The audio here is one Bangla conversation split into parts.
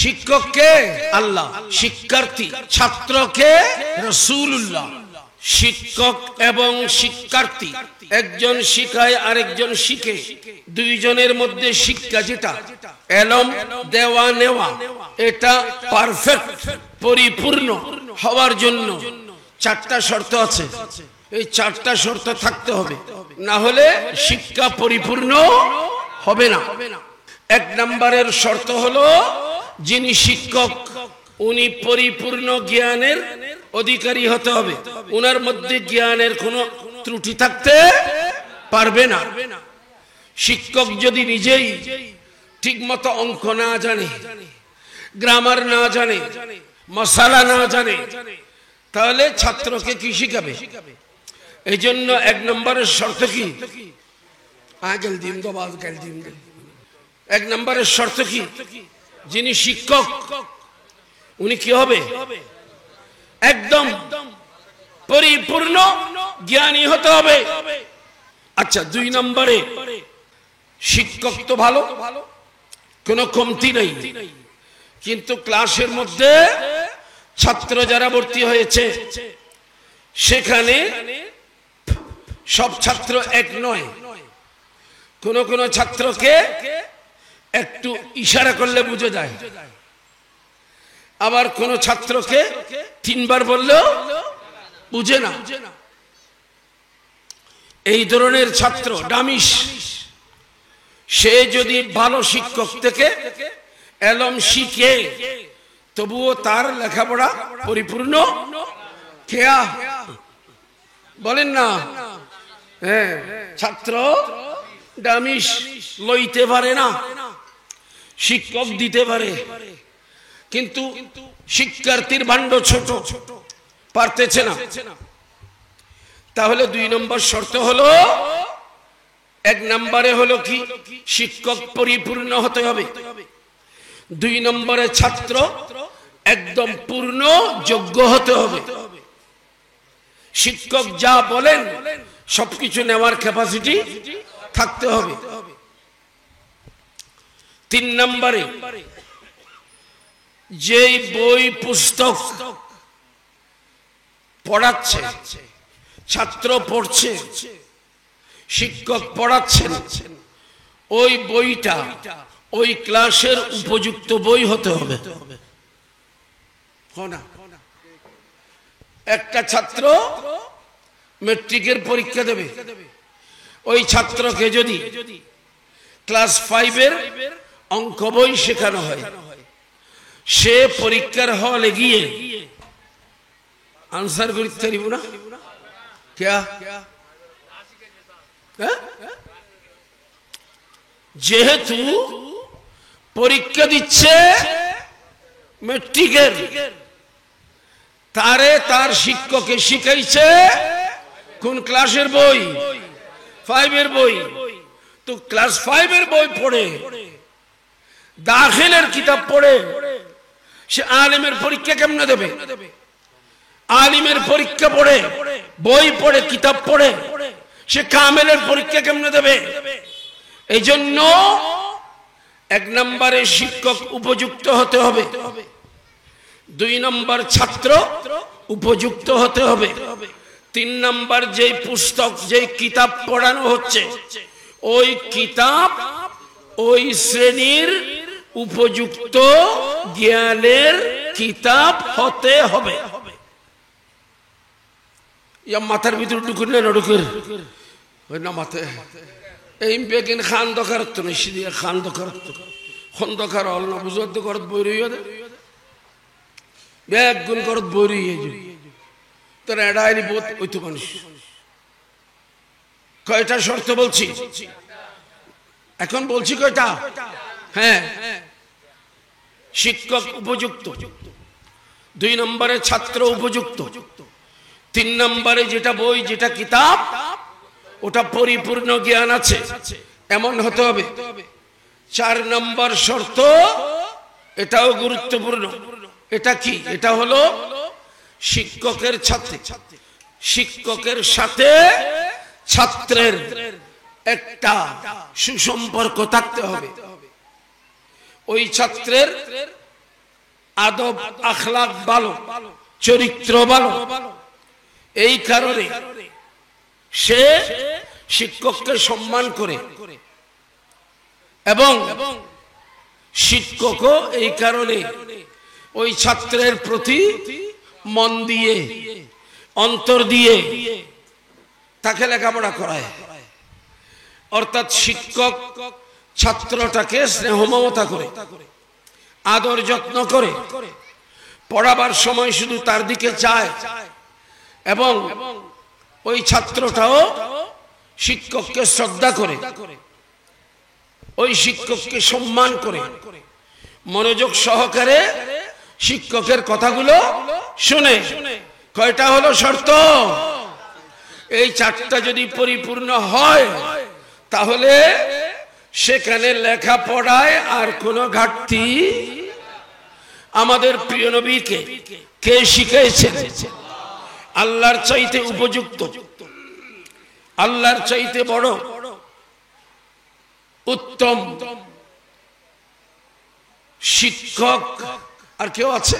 শিক্ষককে আল্লাহ, শিক্ষার্থী ছাত্রকে রাসূলুল্লাহ। শিক্ষক এবং শিক্ষার্থী, একজন শিখায় আরেকজন শিখে, দুইজনের মধ্যে শিক্ষা যেটা এলম দেওয়া নেওয়া, এটা পারফেক্ট পরিপূর্ণ হওয়ার জন্য চারটা শর্ত আছে। এই চারটা শর্ত থাকতে হবে, না হলে শিক্ষা পরিপূর্ণ হবে না। এক নম্বরের শর্ত হলো যিনি শিক্ষক উনি পরিপূর্ণ জ্ঞানের অধিকারী হতে হবে, উনার মধ্যে জ্ঞানের কোনো ত্রুটি থাকতে পারবে না। শিক্ষক যদি নিজেই ঠিকমতো অঙ্ক না জানে, গ্রামার না জানে, মশালা না জানে, তাহলে ছাত্রকে কি শিখাবে? এই জন্য এক নম্বরের শর্ত কি? এক নম্বরের শর্ত কি? যিনি শিক্ষক উনি কি হবে? একদম পরিপূর্ণ জ্ঞানী হতে হবে। আচ্ছা, দুই নম্বরে শিক্ষক তো ভালো, কোনো কমতি নেই, কিন্তু ক্লাসের মধ্যে ছাত্র যারা ভর্তি হয়েছে সেখানে সব ছাত্র এক নয়। কোন কোন ছাত্রকে একটু ইশারা করলে বুঝে যায়, আবার কোন ছাত্রকে তিনবার বললেও বুঝে না। এই ধরনের ছাত্র ডামিস। সে যদি ভালো শিক্ষক থেকে এলম শিখে তবুও তার লেখাপড়া পরিপূর্ণ কেয়া বলেন না। হ্যাঁ, ছাত্র ডামিস লইতে পারে না, শিক্ষক দিতে পারে, কিন্তু শিক্ষার্থীর ভাণ্ড ছোট, পারতেছে না। তাহলে দুই নম্বর শর্ত হলো, এক নম্বরে হলো কি শিক্ষক পরিপূর্ণ হতে হবে, দুই নম্বরে ছাত্র একদম পূর্ণ যোগ্য হতে হবে। শিক্ষক যা বলেন সবকিছু নেওয়ার ক্যাপাসিটি থাকতে হবে। তিন নম্বরে যেই বই পুস্তক পড়াচ্ছে, ছাত্র পড়ছে, শিক্ষক পড়াচ্ছেন, ওই বইটা ওই ক্লাসের উপযুক্ত বই হতে হবে। একটা ছাত্র ম্যাট্রিকের পরীক্ষা দেবে, ওই ছাত্রকে যদি ক্লাস 5-এর অঙ্ক বই শেখানো হয়, সে পরীক্ষার হলে গিয়ে আনসার করতে পারিব না। যেহেতু পরীক্ষা দিচ্ছে ম্যাট্রিকের, তারে তার শিক্ষকে শিখাইছে কোন ক্লাসের বই? 5-এর বই। তো ক্লাস 5-এর বই পড়ে, দাখিলের কিতাব পড়ে সে আলিমের পরীক্ষা কেমনে দেবে? আলিমের পরীক্ষা পড়ে, বই পড়ে, কিতাব পড়ে সে কামেলের পরীক্ষা কেমনে দেবে? এই জন্য এক নম্বরে শিক্ষক উপযুক্ত হতে হবে, দুই নম্বর ছাত্র উপযুক্ত হতে হবে, তিন নম্বর যেই পুস্তক যেই কিতাব পড়ানো হচ্ছে ওই কিতাব ওই শ্রেণীর উপযুক্ত জ্ঞানের কিতাব হতে হবে। ইয়া মাথার ভিতরে ঢুকুন না, ঢুকুর ওই না মাথায় এই বেগিন খান দখার তো না, সিদিয়া খান দখার তো খন্দকার হল না, বুঝতে করত বই রইয়া দে ব্যাগ গুণ করত বই রইয়া যে তোর এডাইনি বোধ ওই তো মানুষ। কয়টা শর্ত বলছি এখন? বলছি কয়টা? হ্যাঁ, শিক্ষক উপযুক্ত, দুই নম্বরে ছাত্র উপযুক্ত, তিন নম্বরে যেটা বই যেটা কিতাব ওটা পরিপূর্ণ জ্ঞান আছে এমন হতে হবে। চার নম্বর শর্ত, এটাও গুরুত্বপূর্ণ। এটা কি? এটা হলো শিক্ষকের সাথে ছাত্রের একটা সুসম্পর্ক থাকতে হবে। ওই ছাত্রের আদব আখলাক ভালো, চরিত্র ভালো, এই কারণে সে শিক্ষককে সম্মান করে এবং শিক্ষকও এই কারণে ওই ছাত্রের প্রতি মন দিয়ে অন্তর দিয়ে তাকে লেখাপড়া করায়। অর্থাৎ শিক্ষক ছাত্রটাকে স্নেহ মমতা করে, আদর যত্ন করে, পড়াবার সময় শুধু তার দিকে চায় এবং ওই ছাত্রটাও শিক্ষককে শ্রদ্ধা করে, ওই শিক্ষককে সম্মান করে, মনোযোগ সহকারে শিক্ষকের কথাগুলো শুনে। কয়টা হলো শর্ত? এই চারটা যদি পরিপূর্ণ হয় তাহলে সেখানে লেখাপড়ায় আর কোনো ঘাটতি। আমাদের প্রিয় নবীকে কে শিখিয়েছেন? আল্লাহর চাইতে উপযুক্ত, আল্লাহর চাইতে বড় উত্তম শিক্ষক আর কেউ আছে?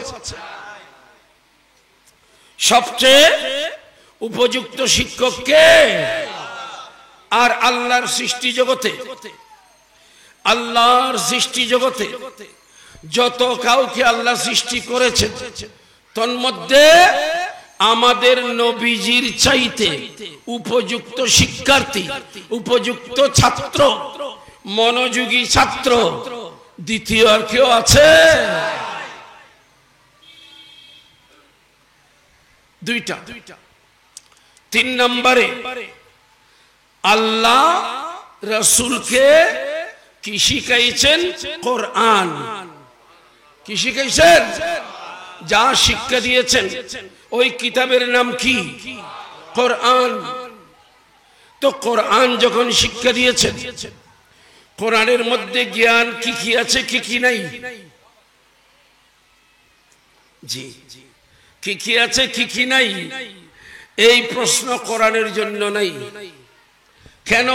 সবচেয়ে উপযুক্ত শিক্ষক কে? আর আল্লাহর সৃষ্টি জগতে, আল্লাহর সৃষ্টি জগতে যত কাউকে আল্লাহ সৃষ্টি করেছেন তন্মধ্যে আমাদের নবীজির চাইতে উপযুক্ত শিক্ষার্থী, উপযুক্ত ছাত্র, মনোযোগী ছাত্র দ্বিতীয় আর কেউ আছে? দুইটা। তিন নম্বরে আল্লাহ রাসূলকে কি শিখাইছেন? কোরআন। কি শিখাইছেন? যা শিক্ষা দিয়েছেন ওই কিতাবের নাম কি? কোরআন। তো কোরআন যখন শিক্ষা দিয়েছেন, কোরআনের মধ্যে জ্ঞান কি কি আছে কি কি নাই? জি, কি কি আছে কি কি নাই? এই প্রশ্ন কোরআনের জন্য নাই। কেন?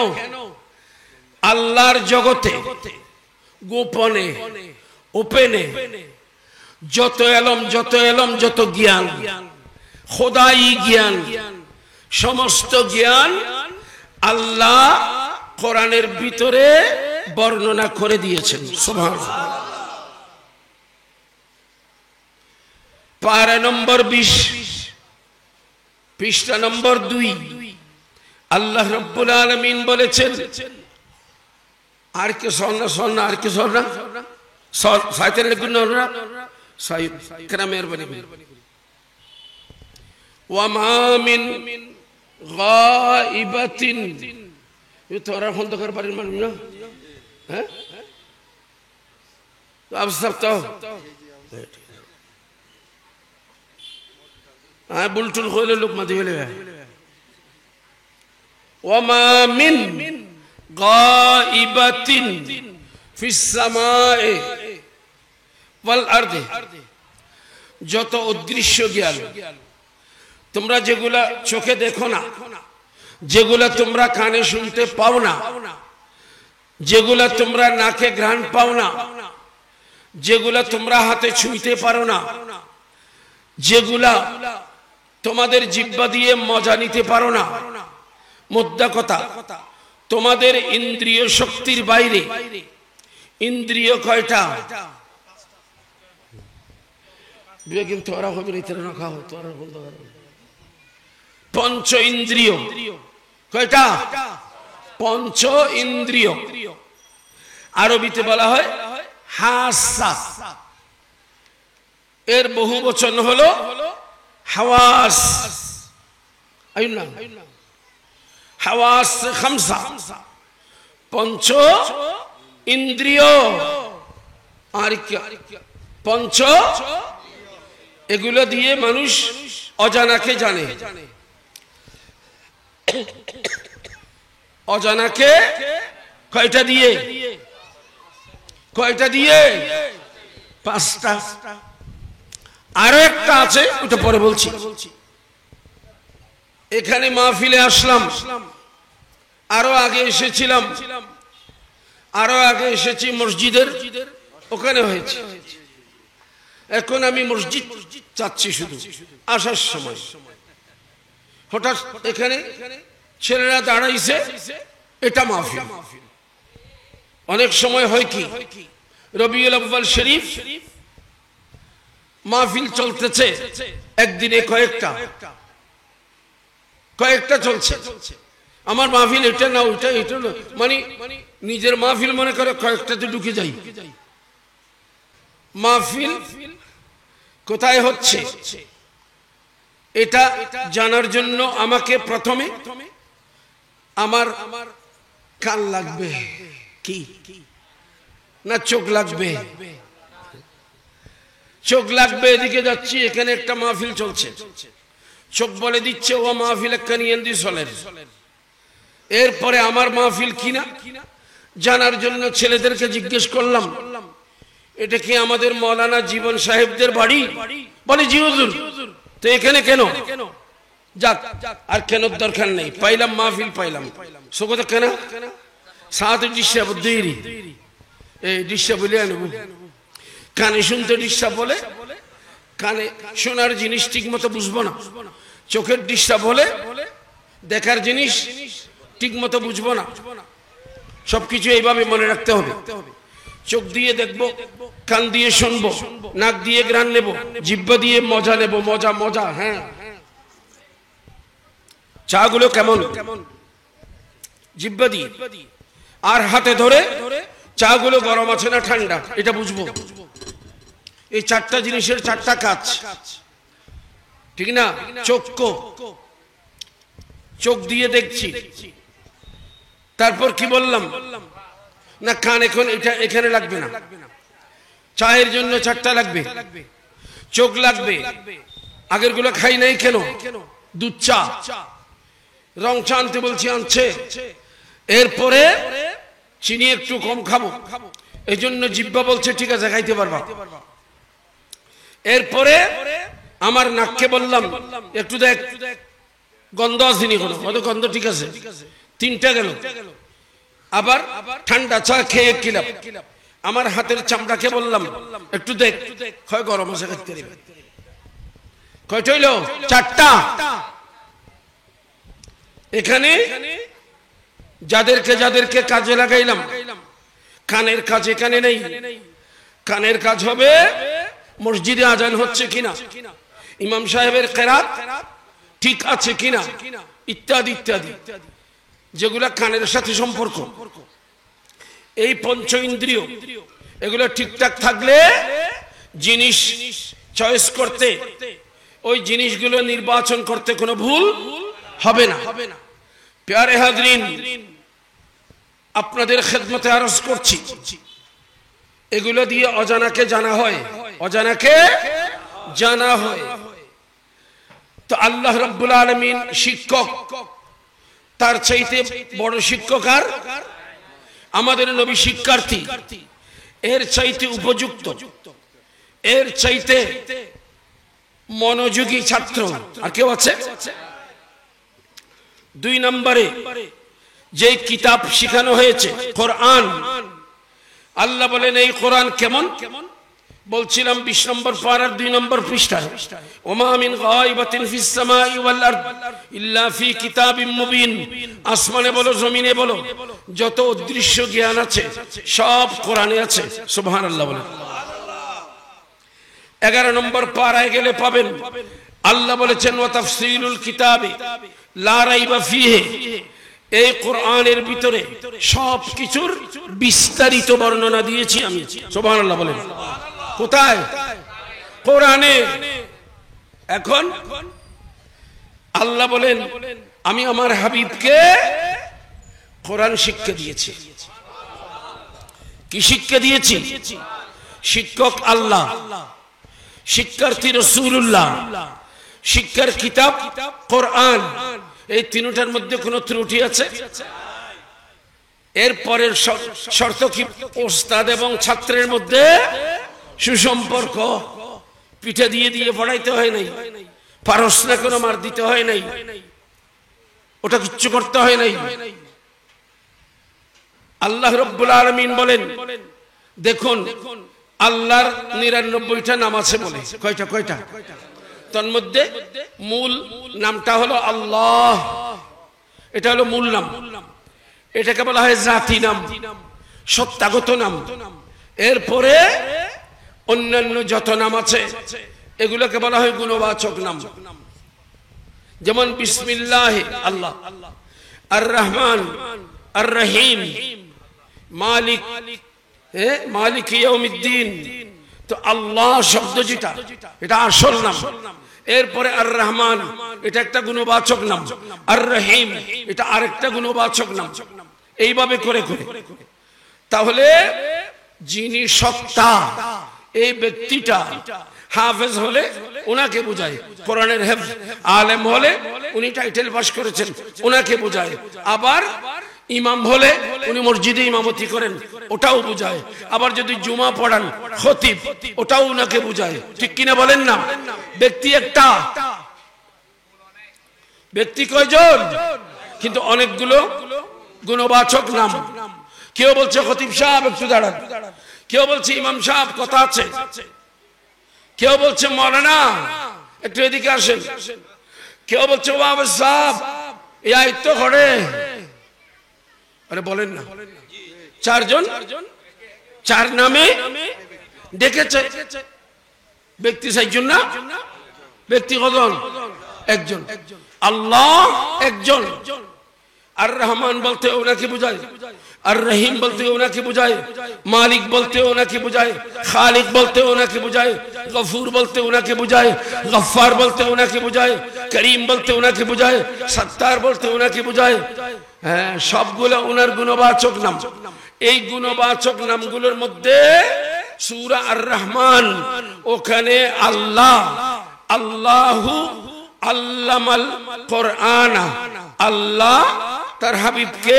আল্লাহর জগতে গোপনে ওপেনে যত এলম, যত এলম, যত জ্ঞান, খোদাই জ্ঞান, সমস্ত জ্ঞান আল্লাহ কোরআনের ভিতরে বর্ণনা করে দিয়েছেন। সুবহানাল্লাহ। পারা নম্বর 20, পৃষ্ঠা নম্বর 2, আল্লাহ রাব্বুল আলামিন বলেছেন, আর কি সন্না সন্না আর কি সন্না সাইতের লিখুন না সাইব کرامের বলি, ওয়া মা মিন গায়িবাতিন, এই তো আর ফোন তো কর পারেন মানুষ না? হ্যাঁ, তো আপ সব তো হ্যাঁ বুলটুল কইলে লোক মাদি হলে, ওয়া মা মিন গায়িবাতিন ফিস সামায়ে ওয়াল আরদি, যত অদৃশ্য জ্ঞান তোমরা যেগুলা চোখে দেখো না, যেগুলা তোমরা কানে শুনতে পাও না, যেগুলা তোমরা নাকে ঘ্রাণ পাও না, যেগুলা তোমরা হাতে ছুঁইতে পারো না, যেগুলা তোমাদের জিহ্বা দিয়ে মজা নিতে পারো না, মোদ্দা কথা তোমাদের ইন্দ্রিয় শক্তির বাইরে। ইন্দ্রিয় কয়টা? কিন্তু ওরা হবে না, খাও তোরা বলতে পারো। পঞ্চ ইন্দ্রিয় কয়টা? পঞ্চ ইন্দ্রিয়, আরবিতে বলা হয় হাসা, এর বহু বচন হলো হাওয়াস। হাওয়াস খামসা, পঞ্চ ইন্দ্রিয়। আর পঞ্চ, এগুলো দিয়ে মানুষ অজানাকে জানে। অজানাকে কয়টা দিয়ে? কয়টা দিয়ে? 5টা। আরো একটা আছে, ওটা পরে বলছি। এখানে মাহফিলে আসলাম, আরো আগে এসেছিলাম, আরো আগে এসেছি মসজিদের ওখানে হয়েছে। এখন আমি মসজিদ যাচ্ছি, শুধু আসার সময় হঠাৎ এখানে ছেলেরা দাঁড়াইছে, এটা মাহফিল। অনেক সময় হয় কি, রবিউল আউয়াল শরীফ মাহফিল চলতেছে, একদিনে কয়েকটা চলছে। আমার মাহফিল এটা না ওইটা, এটা না, মানে নিজের মাহফিল মনে করে কয়েকটাতে ঢুকে যাই। মাহফিল কোথায় হচ্ছে এটা জানার জন্য আমাকে প্রথমে আমার কান লাগবে কি না চোখ লাগবে? চোখ লাগবে। এদিকে যাচ্ছি, এখানে একটা মাহফিল চলছে, চোখ বলে দিচ্ছে ও মাহফিল একখানি এন্দি চলেন। এরপরে আমার মাহফিল কিনা জানার জন্য ছেলেদেরকে জিজ্ঞেস করলাম, এটা কি আমাদের মৌলানা জীবন সাহেবদের বাড়ি? বলে জি হুজুর। তো এখানে কেন? যাক, আর কেন দরকার নেই, পাইলাম মাহফিল পাইলাম। সুগত কেন সাথে ডিস্টার্ব দেরি, এই ডিস্টার্ব বলে আনব। কানে শুনতে ডিস্টার্ব বলে, কানে শোনার জিনিস ঠিক মতো বুঝবো না। চোখের ডিস্টার্ব হলে দেখার জিনিস ঠিক মতো বুঝবো না। সবকিছু এইভাবে মনে রাখতে হবে। চোখ দিয়ে দেখবো, কান দিয়ে শুনবো, নাক দিয়ে ঘ্রাণ নেব, জিহ্বা দিয়ে মজা নেব, মজা মজা। হ্যাঁ, চা গুলো কেমন জিহ্বা দিয়ে, আর হাতে ধরে চা গুলো গরম আছে না ঠান্ডা এটা বুঝবো। এই চারটা জিনিসের চারটা কাজ, ঠিক না? চোখ দিয়ে দেখছি, তারপর কি বললাম না কান এখন এটা এখানে লাগবে না, চায়ের জন্য চারটা লাগবে, চোখ লাগবে। আগের গুলো খাই নাই কেন? দুধ চা, রং চা আনতে বলছি, আনছে। এরপরে চিনি একটু কম খাবো, এই জন্য জিহ্বা বলছে ঠিক আছে খাইতে পারবা। এরপরে আমার নাককে বললাম একটু দেখ গন্ধ আসেনি কোনো, গন্ধ ঠিক আছে, তিনটা গেল। আবার ঠান্ডা চা খেয়ে কিলাম। আমার হাতের চামড়াকে বললাম একটু দেখ, হয় গরম আছে খাইতে পারবে। কয়টা হইল? চারটা। এখানে যাদেরকে কাজে লাগাইলাম, কানের কাজ এখানে নেই। কানের কাজ হবে মসজিদে আজান হচ্ছে কিনা, ইমাম সাহেবের কেরাত ঠিক আছে কিনা, ইত্যাদি ইত্যাদি, যেগুলা কানের সাথে সম্পর্ক। এই পঞ্চ ইন্দ্রিয় এগুলো ঠিকঠাক থাকলে জিনিস চয়েস করতে, ওই জিনিসগুলো নির্বাচন করতে কোনো ভুল হবে না। প্যারে হাজরিন, আপনাদের খেদমতে আরজ করছি, এগুলো দিয়ে অজানাকে জানা হয়, অজানাকে জানা হয়। তো আল্লাহ রাব্বুল আলামিন শিক্ষক, তার চাইতে বড় শিক্ষক আর আমাদের নবী শিক্ষার্থী, এর চাইতে উপযুক্ত, এর চাইতে মনোযোগী ছাত্র আর কেউ আছে? 2 নম্বরে যে কিতাব শিখানো হয়েছে কোরআন, আল্লাহ বলেন এই কোরআন কেমন? বলছিলাম 20 নম্বর পারার 2 নম্বর পৃষ্ঠায়, ওমা মিন গায়বাতিন ফিস সামাই ওয়াল আরদ ইল্লা ফি কিতাবিম মুবিন। আসমানে বলো জমিনে বলো যত অদৃশ্য জ্ঞান আছে সব কোরআনে আছে। সুবহানাল্লাহ বলেন। 11 নম্বর পারায় গেলে পাবেন আল্লাহ বলেছেন ওয়া তাফসীলুল কিতাবি লা রাইবা ফিহি। এই কোরআনের ভিতরে সব কিছুর বিস্তারিত বর্ণনা দিয়েছি আমি। সুবহানাল্লাহ বলেন। কোথায়? কোরআনে। এখন আল্লাহ বলেন আমি আমার হাবিবকে কোরআন শিক্ষা দিয়েছি। কি শিক্ষা দিয়েছি? শিক্ষক আল্লাহ, শিক্ষার্থী রাসূলুল্লাহ, শিক্ষার কিতাব কোরআন। এই তিনটার মধ্যে কোনো ত্রুটি আছে? এর পরের শর্ত কি? ওস্তাদ এবং ছাত্রের মধ্যে সুসম্পর্ক। পিঠা দিয়ে দিয়ে পড়াইতে হয় নাই, পারস না কোনো মার দিতে হয় নাই, ওটা কিচ্ছু করতে হয় নাই। আল্লাহ রাব্বুল আলামিন বলেন দেখুন আল্লাহর 99টা নাম আছে বলে। কয়টা কয়টা? তার মধ্যে মূল নামটা হলো আল্লাহ, এটা হলো মূল নাম। এটাকে বলা হয় জাতি নাম, সত্তাগত নাম। এরপরে অন্যান্য যত নাম আছে এগুলোকে বলা হয় গুণবাচক নাম। যেমন বিসমিল্লাহ আল্লাহ, আর রহমান, আর রহিম, মালিক, মালিক ইয়াউমিদ্দিন। তো আল্লাহ শব্দ যেটা, এটা আসল নাম। এরপরে আর রহমান, এটা একটা গুণবাচক নাম। আর রহিম, এটা আরেকটা গুণবাচক নাম। এইভাবে করে করে তাহলে যিনি সত্তা, এই ব্যক্তিটা হাফেজ হলে ওনাকে বোঝায়, কোরআনের হেফজ। আলেম হলে উনি টাইটেল পাস করেছেন, ওনাকে বোঝায়। আবার ইমাম হলে উনি মসজিদে ইমামতি করেন, ওটাও বোঝায়। আবার যদি জুমা পড়ান, খতিব, ওটাও ওনাকে বোঝায়। ঠিক কিনা বলেন না? ব্যক্তি একটা, ব্যক্তি কয়জন? কিন্তু অনেকগুলো গুণবাচক নাম। কেউ বলছে খতিব সাহেব একটু দাঁড়ান, কেউ বলছে ইমাম সাহেব কথা আছে, কেউ বলছে মৌলানা একটু এদিকে আসেন, কেউ বলছে ওয়াজ সাহেব এই আয়ত্ত করে। আরে বলেন না, চারজন, চার নামে ডেকেছে। ব্যক্তি চারজন না, ব্যক্তি কজন? একজন। আল্লাহ একজন। আর রহমান বলতে ওনাকে বুঝায়, আর রহিম বলতে ওনাকে বুঝায়, মালিক বলতে ওনাকে বুঝায়, খালিক বলতে ওনাকে বুঝায়, গফুর বলতে ওনাকে বুঝায়, গফফার বলতে ওনাকে বুঝায়, করিম বলতে ওনাকে বুঝায়, সত্তার বলতে ওনাকে বুঝায়। হ্যাঁ, সবগুলো ওনার গুণবাচক নাম। এই গুণবাচক নামগুলোর মধ্যে সূরা আর রহমান, ওখানে আল্লাহ, আল্লাহু আল্লামাল কোরআন, আল্লাহ তার হাবিবকে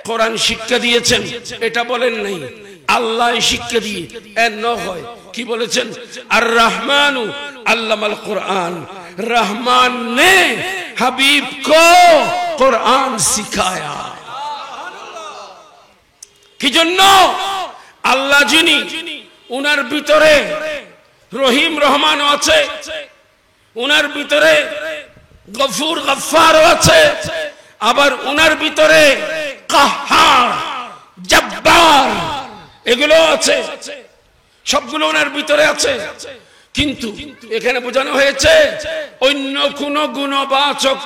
কোরআন শিক্ষা দিয়েছেন, এটা বলেন নাই। আল্লাহ শিক্ষা দিয়ে এর ন হয় কি বলেছেন? আর রহমানু আল্লামাল কোরআন, रहमान ने हबीब को कुरान सिखाया। কি জন্য? আল্লাহ যিনি, উনার ভিতরে রহিম রহমান আছে, উনার ভিতরে গফুর গফফার আছে, আবার উনার ভিতরে কাহ্হার জব্বার এগুলো আছে, সবগুলো ওনার ভিতরে আছে। কিন্তু এখানে বোঝানো হয়েছে অন্য কোন গুণবাচক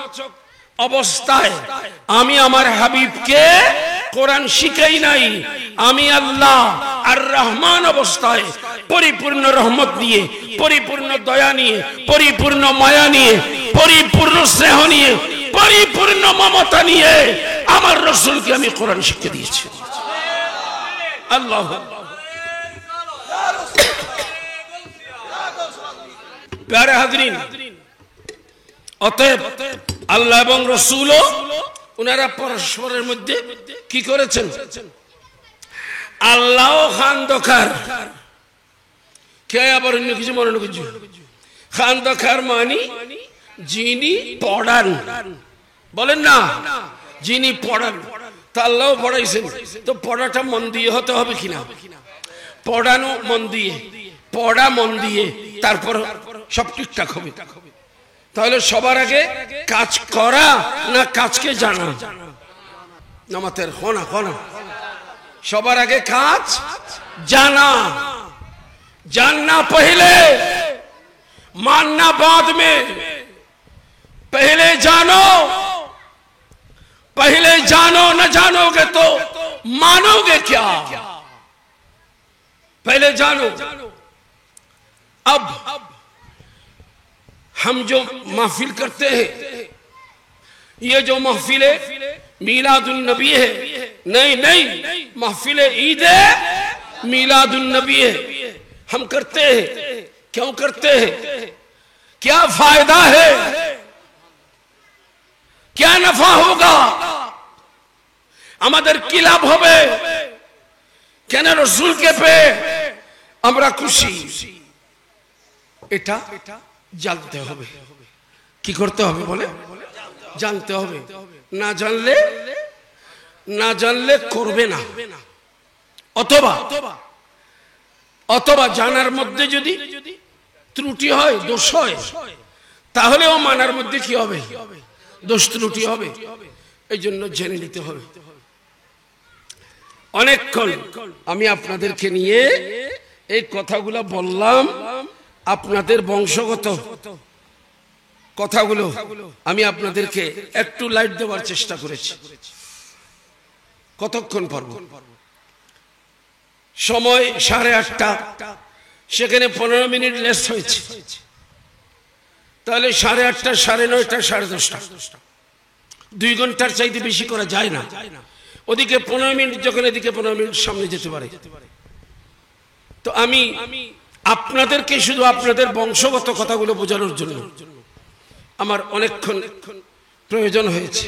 অবস্থায় আমি আমার হাবিবকে কোরআন শিখাই নাই। আমি আল্লাহ আর রহমান অবস্থায় পরিপূর্ণ রহমত নিয়ে, পরিপূর্ণ দয়া নিয়ে, পরিপূর্ণ মায়া নিয়ে, পরিপূর্ণ স্নেহ নিয়ে, পরিপূর্ণ মমতা নিয়ে আমার রাসূলকে আমি কোরআন শিক্ষা দিয়েছি। আল্লাহ প্যারে হাজরিন, অতএব আল্লাহ এবং রাসূলও ওনারা পরস্পরের মধ্যে কি করেছেন? আল্লাহ খান্দকার, কে আবার অন্য কিছু মনে কিছু। খান্দকার মানি যিনি পড়ান, বলেন না, যিনি পড়ান। তা আল্লাহ পড়াইছেন, তো পড়াটা মন দিয়ে হতে হবে কিনা? পড়ানো মন দিয়ে, পড়া মন দিয়ে, তারপর সব ঠিকঠাক হবে। তাহলে সবার আগে কাজ করা না কাজকে জানা? নামাতের হোনা হোনা, সবার আগে কাজ জানা। जानना पहले, मानना बाद में। पहले जानो, पहले जानो, न जानोगे तो मानोगे क्या? पहले जानो। अब हम जो महफिल करते हैं, ये जो महफिल मीलादुन नबी है, नहीं नहीं, महफिल ईद है, मीलादुन नबी है। हम करते हैं, क्यों करते हैं? क्या फायदा है? क्या नफा होगा? আমাদের কি লাভ হবে? কেন রাসূলকে পেয়ে আমরা খুশি? এটা জানতে হবে। কি করতে হবে বলে? জানতে হবে। না জানলে করবে না। অথবা অথবা জানার মধ্যে যদি ত্রুটি হয়, দোষ হয়, তাহলেও মানার মধ্যে কি হবে? দোষ ত্রুটি হবে। এই জন্য জেনে নিতে হবে। অনেকক্ষণ আমি আপনাদেরকে নিয়ে এই কথাগুলো বললাম, আপনাদের বংশগত কথাগুলো আমি আপনাদেরকে একটু লাইট দেওয়ার চেষ্টা করেছি। কতক্ষণ পারব? সময় 8:30, সেখানে 15 মিনিট লেস হয়েছে, তাহলে 8:30, 9:30, 10:30, 2 ঘন্টার চাইতে বেশি করা যায় না। ওদিকে 15 মিনিট যখন, এদিকে 15 মিনিট সামনে যেতে পারে। তো আমি আপনাদেরকে শুধু আপনাদের বংশগত কথাগুলো বোঝানোর জন্য আমার অনেকক্ষণ প্রয়োজন হয়েছে।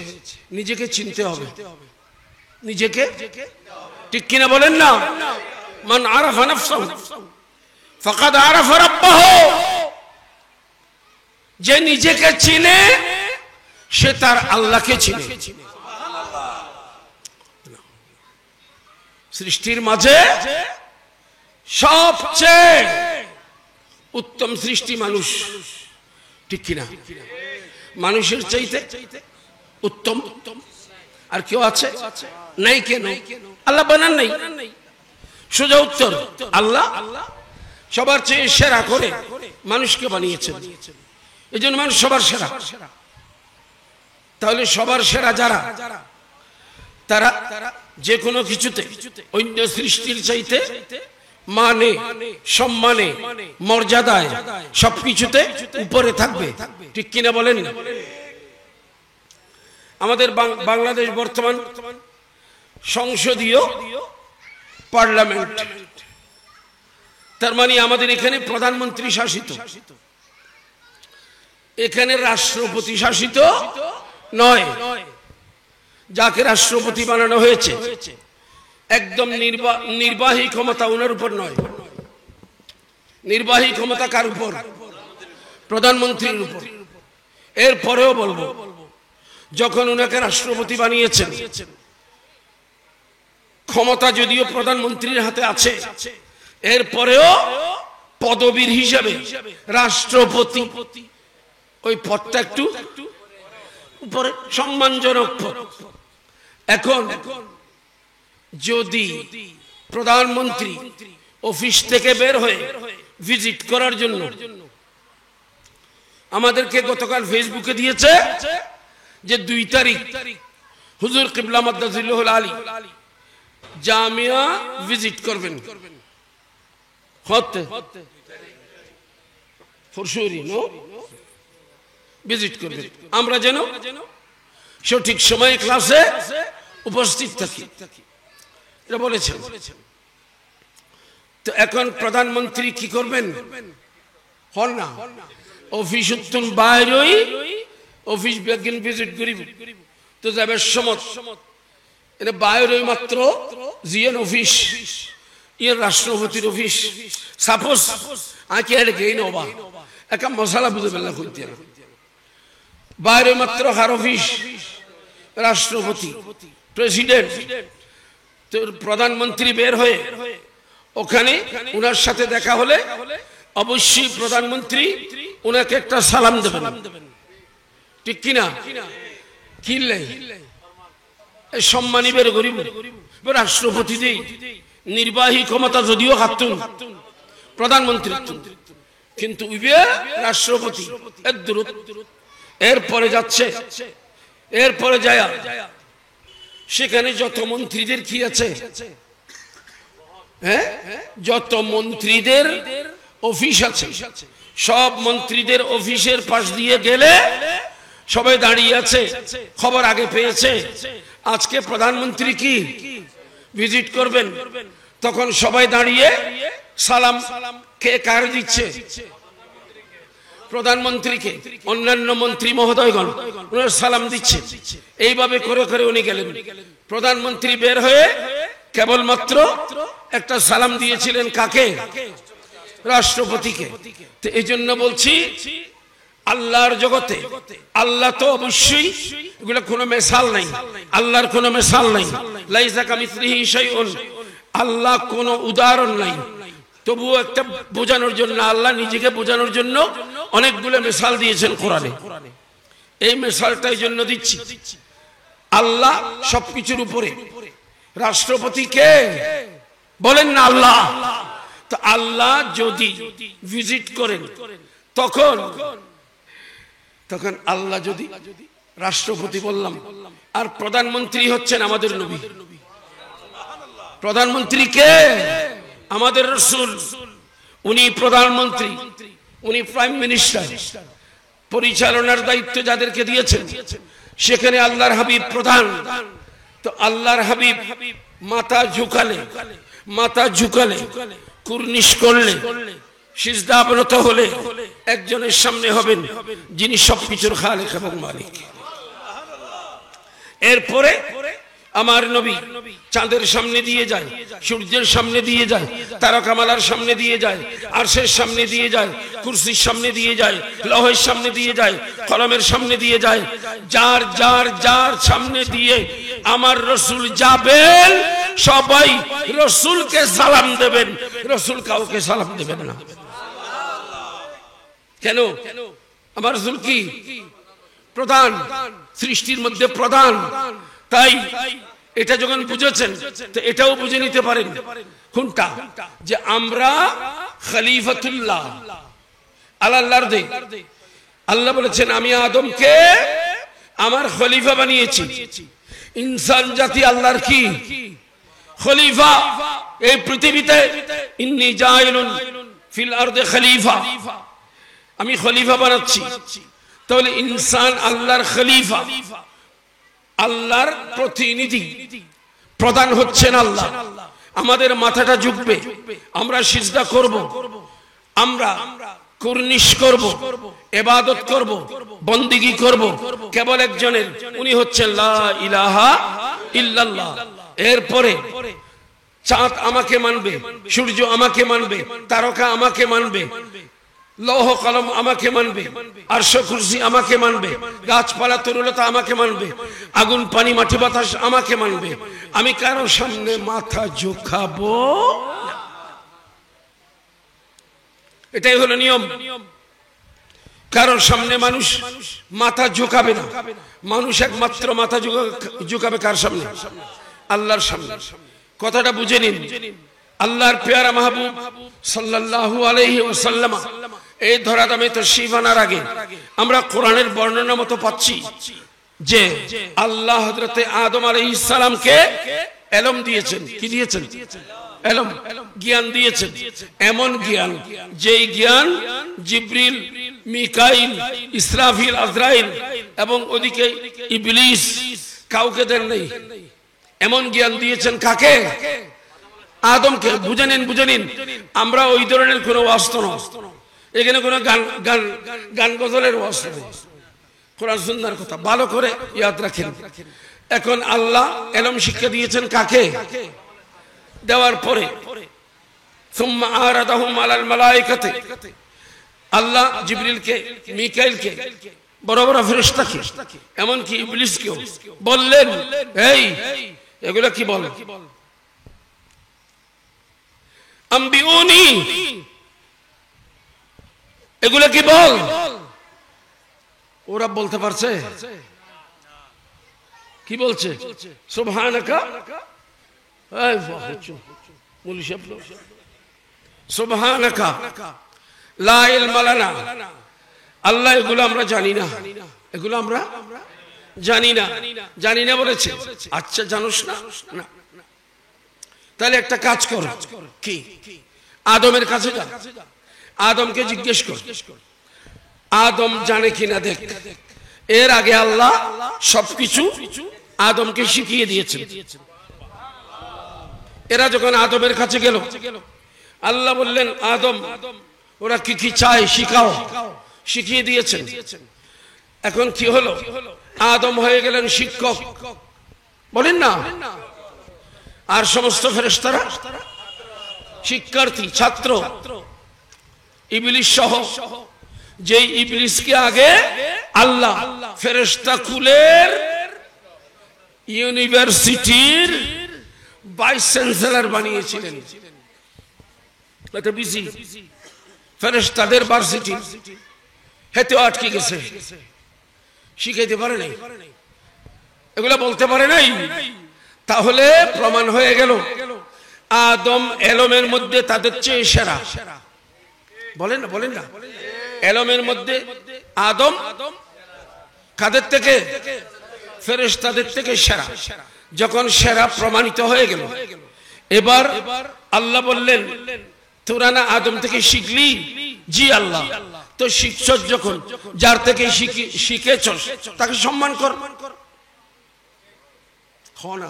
নিজেকে চিনতে হবে, নিজেকে, ঠিক কিনা বলেন না? মান আরাফা নাফসাহু ফাকাদ আরাফা রাব্বাহু। যে নিজেকে চিনে সে তার আল্লাহকে চিনে। সৃষ্টির মাঝে সবচেয়ে উত্তম সৃষ্টি মানুষ, ঠিক কিনা? মানুষের চাইতে উত্তম আর কেউ আছে? নাই। কেন? আল্লাহ বানান নাই। সোজা উত্তর, আল্লাহ সবার চেয়ে সেরা করে মানুষকে বানিয়েছেন। এই জন্য মানুষ সবার সেরা। তাহলে সবার সেরা যারা, তারা যে কোনো কিছুতে অন্য সৃষ্টির চাইতে মানে, সম্মানে, মর্যাদায়, সবকিছুতে উপরে থাকবে, ঠিক কিনা বলেন? আমাদের বাংলাদেশ বর্তমান সংসদীয় পার্লামেন্ট, তার মানে আমাদের এখানে প্রধানমন্ত্রী শাসিত, এখানে রাষ্ট্রপতি শাসিত নয়। যাকে রাষ্ট্রপতি বানানো হয়েছে একদম নির্বাহী ক্ষমতা ওনার উপর নয়। নির্বাহী ক্ষমতা কার উপর? প্রধানমন্ত্রীর উপর। এরপরেও বলবো, যখন ওনাকে রাষ্ট্রপতি বানিয়েছেন, ক্ষমতা যদিও প্রধানমন্ত্রীর হাতে আছে, এরপরেও পদবীর হিসাবে রাষ্ট্রপতি, ওই পদটা একটু উপরে, সম্মানজনক পদ। এখন যদি প্রধানমন্ত্রী অফিস থেকে বের হয়ে ভিজিট করার জন্য, আমাদেরকে গতকাল ফেসবুকে দিয়েছে যে 2 তারিখ হুজুর কিবলা মাদ্দাজিল্লাহুল আলী জামিয়া ভিজিট করবেন, ভিজিট করবেন। আমরা যেন সঠিক সময়ে ক্লাসে উপস্থিত থাকি, এটা বলেছেন। তো এখন প্রধানমন্ত্রী কি করবেন? হল না, অফিস উত্তম বাইরেই অফিস বেগিন ভিজিট করিব। তো যাবে সমত এটা বাইরেই মাত্র জিএন অফিস, ইয়ের রাষ্ট্রপতির অফিস। সাপোজ আঁকে আর গেই নবা একা মশালা বুঝে বেলা করতে না, বাইরে মাত্র হার অফিস, রাষ্ট্রপতি, প্রেসিডেন্ট। তো প্রধানমন্ত্রী বের হয়ে ওখানে ওনার সাথে দেখা হলে অবশ্যই প্রধানমন্ত্রী ওনাকে একটা সালাম দেবেন, ঠিক কিনা? কিনলে সম্মানী বের করিব। রাষ্ট্রপতি দেই নির্বাহী ক্ষমতা যদিও হাতুন প্রধানমন্ত্রী, কিন্তু রাষ্ট্রপতি এরপরে যাচ্ছে, এরপরে যায় সেখানে যত মন্ত্রীদের কি আছে, হ্যাঁ, যত মন্ত্রীদের অফিস আছে, সব মন্ত্রীদের অফিসের পাশ দিয়ে গেলে সবাই দাঁড়িয়ে আছে, খবর আগে পেয়েছে আজকে প্রধানমন্ত্রী কি ভিজিট করবেন। তখন সবাই দাঁড়িয়ে সালাম কে কার দিচ্ছে? প্রধানমন্ত্রীকে। অন্যান্য মন্ত্রী মহোদয়গণ ওনার সালাম দিচ্ছে। এইভাবে করে করে উনি গেলেন। প্রধানমন্ত্রী বের হয়ে কেবলমাত্র একটা সালাম দিয়েছিলেন কাকে? রাষ্ট্রপতিকে। তো এই জন্য বলছি, আল্লাহর জগতে আল্লাহ তো অবশ্যই, এগুলো কোনো মেসাল নাই, আল্লাহর কোনো মেসাল নাই। লাইসা কামিসলিহি শাইউন, আল্লাহ কোনো উদাহরণ নাই, তবুও একটা বোঝানোর জন্য, আল্লাহ নিজেকে বোঝানোর জন্য অনেকগুলো মিসাল দিয়েছেন কোরআনে। এই মিসালটা এই জন্য দিচ্ছি, আল্লাহ সবকিছুর উপরে। রাষ্ট্রপতি কে বলেন না? আল্লাহ। তো আল্লাহ যদি ভিজিট করেন তখন আল্লাহ যদি রাষ্ট্রপতি বললাম, আর প্রধানমন্ত্রী হচ্ছেন আমাদের নবী। প্রধানমন্ত্রী কে? আমাদের রাসূল। উনি প্রধানমন্ত্রী, উনি প্রাইম মিনিস্টার। পরিচালনার দায়িত্ব যাদেরকে দিয়েছেন সেখানে আল্লাহর হাবিব প্রধান। তো আল্লাহর হাবিব মাথা ঝুকালে কুর্নিশ করলে, সিজদাবনত হলে একজনের সামনে হবেন যিনি সবকিছুর খালিক এবং মালিক। এরপরে আমার নবী চাঁদের সামনে দিয়ে যায়, সূর্যের সামনে দিয়ে যায়, তারকামালার সামনে দিয়ে যায়, আরশের সামনে দিয়ে যায়, কুরসির সামনে দিয়ে যায়, লৌহের সামনে দিয়ে যায়, কলমের সামনে দিয়ে যায়। যার যার যার সামনে দিয়ে আমার রাসূল যাবেন, সবাই রাসূলকে সালাম দেবেন, রাসূল কাউকে সালাম দেবেন না। কেন? আমার রাসূল কি প্রধান, সৃষ্টির মধ্যে প্রধান। তাই এটা যখন বুঝেছেন তো এটাও বুঝে নিতে পারেন কোনটা, যে আমরা খলিফাতুল্লাহ আলাল আরদে। আল্লাহ বলেছেন আমি আদমকে আমার খলিফা বানিয়েছি। ইনসান জাতি আল্লাহর কি খলিফা। এই পৃথিবীতে ইন্নী জাইলুন ফিল আরদে খলিফা, আমি খলিফা বানাচ্ছি। তাহলে ইনসান আল্লাহর খলিফা, আল্লাহর প্রতিনিধি, প্রধান হচ্ছেন আল্লাহ। আমাদের মাথাটা ঝুঁকবে, আমরা সিজদা করব, আমরা কুরনিশ করব, ইবাদত করব, বন্দেগী করব কেবল একজনের, উনি হচ্ছেন লা ইলাহা ইল্লাল্লাহ। এরপরে চাঁদ আমাকে মানবে, সূর্য আমাকে মানবে, তারকা আমাকে মানবে, লৌহ কলম আমাকে মানবে, আরশ কুরসি আমাকে মানবে, গাছপালা তরুলতা আমাকে মানবে, আগুন পানি মাটি বাতাস আমাকে মানবে। আমি কারো সামনে মাথা ঝুঁকাবো না। এটাই হলো নিয়ম। কারোর সামনে মানুষ মাথা ঝুঁকাবে না। মানুষ একমাত্র মাথা ঝুঁকাবে কার সামনে? আল্লাহর সামনে। কথাটা বুঝে নিন। আল্লাহর পেয়ারা মাহবুব সাল্লাল্লাহু আলাইহি ওয়াসাল্লাম এই ধরাধামে তাশরীফ আনার আগে আমরা কোরআনের বর্ণনা মতো পাচ্ছি যে আল্লাহ হযরতে আদম আলাইহিস সালামকে ইলম দিয়েছেন। কি দিয়েছেন? ইলম, জ্ঞান দিয়েছেন। এমন জ্ঞান যেই জ্ঞান জিবরিল, মিকাইল, ইসরাফিল, আজরাইল এবং ওদিকে ইবলিস কাউকে দেন নাই। এমন জ্ঞান দিয়েছেন কাকে? আদমকে। বুঝে নিন। আমরা ওই ধরনের কোনো ওয়াজ না, এখানে কোনো গান গজলের ওয়াজ নেই, কোরআন সুন্নাহর কথা ভালো করে ইয়াদ রাখেন। এখন আল্লাহ ইলম শিক্ষা দিয়েছেন কাকে? দেওয়ার পরে সুম্মা আরাদাহুম আলাল মালায়েকাতি, আল্লাহ জিবরিলকে, মিকাইলকে, বড় বড় ফেরেশতাকে, এমনকি ইবলিসকেও বললেন, এই এগুলা কি বল? আম্বিউনি, এগুলা কি বল? ওরা বলতে পারছে? কি বলছে? সুবহানাকা, সুবহানাকা লা ইলমা লানা। আল্লাহ এগুলো আমরা জানি না, এগুলো আমরা জানি না বলেছে। আচ্ছা জানোস না? না। তাহলে একটা কাজ কর, কি? আদমের কাছে যা, আদমকে জিজ্ঞেস কর আদম জানে কিনা দেখ। এর আগে আল্লাহ সবকিছু আদমকে শিখিয়ে দিয়েছেন। এরা যখন আদমের কাছে গেল, আল্লাহ বললেন আদম ওরা কি কি চায় শিখাও, শিখিয়ে দিয়েছেন। এখন কি হলো? আদম হয়ে গেলেন শিক্ষক, বলেন না? আর সমস্ত ফেরেশতারা শিক্ষার্থী, ছাত্র। ইবলিস সহ, যে ইবলিসকে আগে আল্লাহ ফেরেশতা কুলের ইউনিভার্সিটির ভাইস চ্যান্সেলর বানিয়েছিলেন। এটা বিজি ফেরেশতাদের ভার্সিটি হেতেও আটকে গেছে, শিখাইতে পারে নাই, এগুলা বলতে পারে নাই। তাহলে প্রমাণ হয়ে গেল আদম এলমের মধ্যে তাদের চেয়ে সেরা। বলেন না, বলেন না, এলমের মধ্যে আদম কাদের থেকে? ফেরেশতাদের থেকে সেরা। যখন সেরা প্রমাণিত হয়ে গেল, এবার আল্লাহ বললেন তোরা না আদম থেকে শিখলি? জি আল্লাহ। তো শিখছ যখন, যার থেকে শিখেছ তাকে সম্মান কর। না,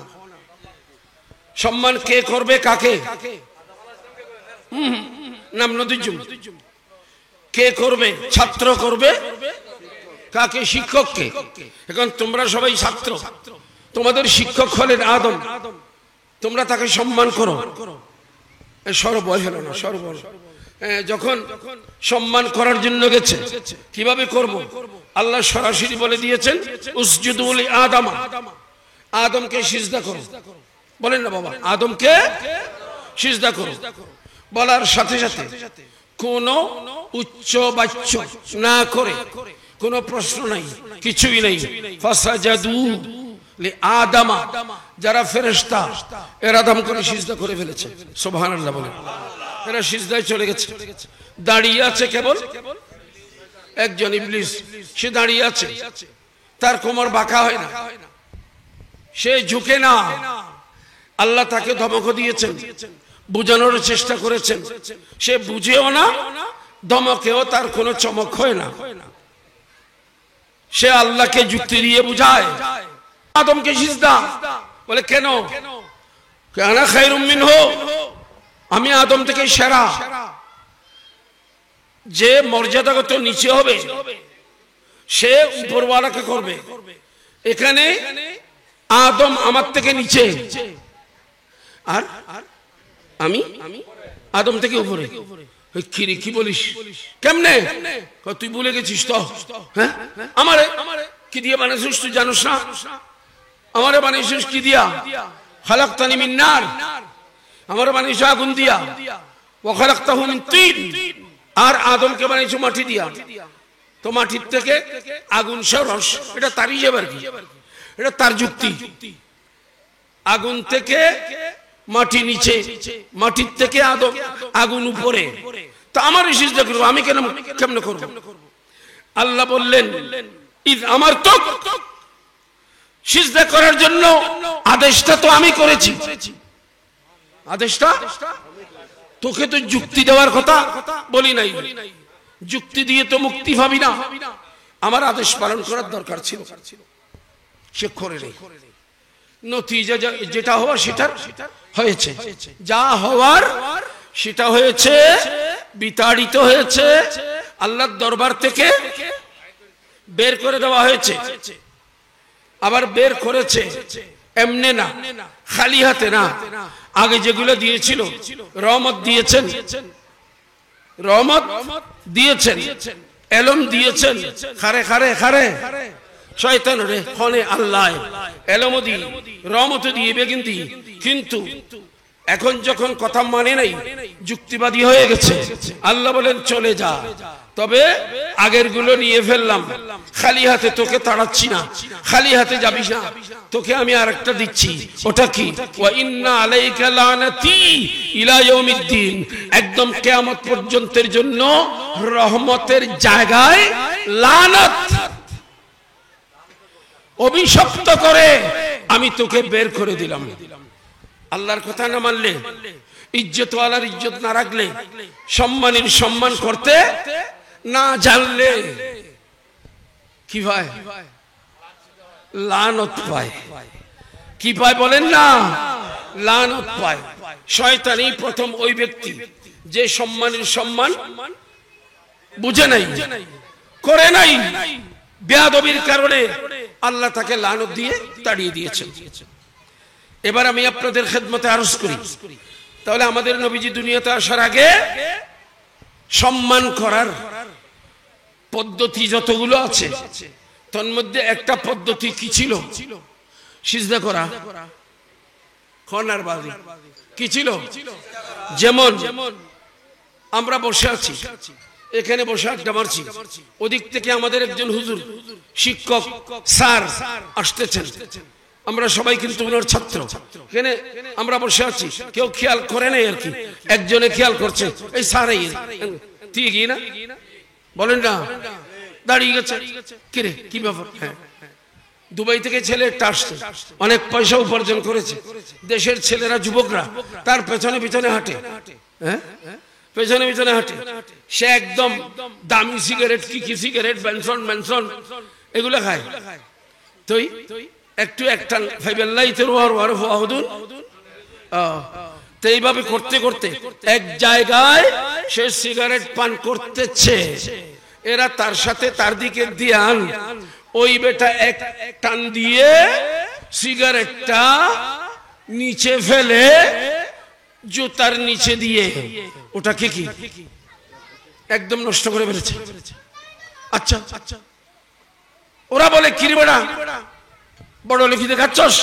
সম্মান কে করবে কাকে? নাম নদীজুম কে করবে? ছাত্র করবে কাকে? শিক্ষককে। এখন তোমরা সবাই ছাত্র, তোমাদের শিক্ষক হলেন আদম, তোমরা তাকে সম্মান করো। সর্বয় হলো না, সর্বয়। যখন সম্মান করার জন্য গেছে, কিভাবে করব? আল্লাহ সরাসরি বলে দিয়েছেন উসজুদু লি আদম, আদমকে সিজদা করো। বলেন না বাবা, আদমকে সিজদা করো। বলার সাথে সাথে কোন উচ্চ বাচ্য না করে, কোন প্রশ্ন নাই, কিছুই নাই। ফাসাজাদু লি আদম, যারা ফেরেশতা এরা আদম করে সিজদা করে ফেলেছে। সুবহানাল্লাহ বলেন। এরা সিজদায় চলে গেছে। দাঁড়িয়ে আছে কেবল একজন ইবলিস, সে দাঁড়িয়ে আছে, তার কোমর বাঁকা হয় না, সে ঝুঁকে না। আল্লাহ তাকে ধমক দিয়েছেন, বুঝানোর চেষ্টা করেছেন, সে বুঝেও না, ধমকেও তার কোনো চমক হয় না। সে আল্লাহকে যুক্তি দিয়ে বুঝায় আদমকে সিজদা। বলে কেন? আনা খায়রুম মিনহু, আমি আদম থেকে সেরা। যে মর্যাদাগত নিচে হবে সে উপরওয়ালাকে করবে। এখানে আদম আমার থেকে নিচে, আর আমি আদম থেকে উপরে। কি বলিস? কেমনে? তুই ভুলে গেছিস তো? হ্যাঁ, আমারে কি দিয়ে বানিয়েছিস তুই জানোস না? আমারে বানিয়েছিস কি দিয়া? খালাকতানি মিন নার, আমারে বানিয়েছ আগুন দিয়া। ওয়া খালাকতাহু মিন তিন, আর আদমকে বানিয়েছো মাটি দিয়া। তো মাটির থেকে আগুন সরস, এটা তার হিসাব আর কি, এটা তার যুক্তি। আগুন থেকে মাটি নিচে, মাটির থেকে আদম আগুন উপরে, তো আমার সিজদা করব, আমি কেমনে করব? আল্লাহ বললেন ইদ আমার তো সিজদা করার জন্য আদেশটা তো আমি করেছি। আদেশটা তোকে তো যুক্তি দেওয়ার কথা বলি নাই, যুক্তি দিয়ে তো মুক্তি পাবি না। আমার আদেশ পালন করার দরকার ছিল, সে করে নেই। নতিজা যেটা হওয়ার সেটা হয়েছে, যা হওয়ার সেটা হয়েছে, বিতাড়িত হয়েছে, আল্লাহর দরবার থেকে বের করে দেওয়া হয়েছে। আবার বের করেছে এমনে না, খালি হাতে না। আগে যেগুলো দিয়েছিল, রহমত দিয়েছেন, রহমত দিয়েছেন, এলম দিয়েছেন, খারে খারে খারে শয়তান রে খনে আল্লাহ এলমও দিয়ে রহমতও দিয়ে বেগিন দিয়ে। কিন্তু এখন যখন কথা মানে নাই, যুক্তিবাদী হয়ে গেছে, আল্লাহ বলেন চলে যা। তবে আগের গুলো নিয়ে ফেললাম, খালি হাতে তোকে তাড়াচ্ছি না, খালি হাতে যাবি না, তোকে আমি আরেকটা দিচ্ছি। ওটা কি? ওয়া ইন্না আলাইকা লানাতি ইলা ইয়াউমিদ্দিন, একদম কিয়ামত পর্যন্তের জন্য রহমতের জায়গায় লানত, অভিশপ্ত করে আমি তোকে বের করে দিলাম। আল্লাহর কথা না মানলে, ইজ্জতওয়ালার ইজ্জত না রাখলে, সম্মানের সম্মান করতে না জানলে কি হয়? লানত পায়। কি পায় বলেন না? লানত পায়। শয়তানই প্রথম ওই ব্যক্তি যে সম্মানের সম্মান বুঝে নাই, করে নাই, বেয়াদবির কারণে আল্লাহ তাকে লানত দিয়ে তাড়িয়ে দিয়েছেন। এবার আমি আপনাদের খেদমতে আরজ করি, তাহলে আমাদের নবীজি দুনিয়াতে আসার আগে সম্মান করার পদ্ধতি যতগুলো আছে, তার মধ্যে একটা পদ্ধতি কি ছিল? সিজদা করা, খনার বাজি কি ছিল? যেমন আমরা বসে আছি, এখানে বসে আড্ডা মারছি, ওদিক থেকে আমাদের একজন হুজুর শিক্ষক স্যার আসতেছেন, আমরা সবাই কিন্তু ওনার ছাত্র, এখানে আমরা বসে আছি, কেউ খেয়াল করে নাই আর কি, একজনে খেয়াল করছে এই স্যার ঠিক না বলেন না, দাঁড়িয়ে গেছে, কিরে কি ব্যাপার? হ্যাঁ, দুবাই থেকে ছেলে একটা আসছে, অনেক পয়সা উপার্জন করেছে, দেশের ছেলেরা যুবকরা তার পেছনে পেছনে হাঁটে, হ্যাঁ পেছনে পেছনে হাঁটে, সে একদম দামি সিগারেট, কি সিগারেট, বেনসন মেনসন এগুলো খায়, তুই একটু একটা ফাইবেল্লাই তোর ওয়ার ফাহুদুন, তো এইভাবে করতে করতে এক জায়গায় সে সিগারেট পান করতেছে, এরা তার সাথে তার দিকে দিয়ান, ওই বেটা এক টান দিয়ে সিগারেটটা নিচে ফেলে জুতার নিচে দিয়ে ওটাকে কি একদম নষ্ট করে ফেলেছে। আচ্ছা ওরা বলে কি রে বেটা, বড় লিখি দেখাচ্ছস,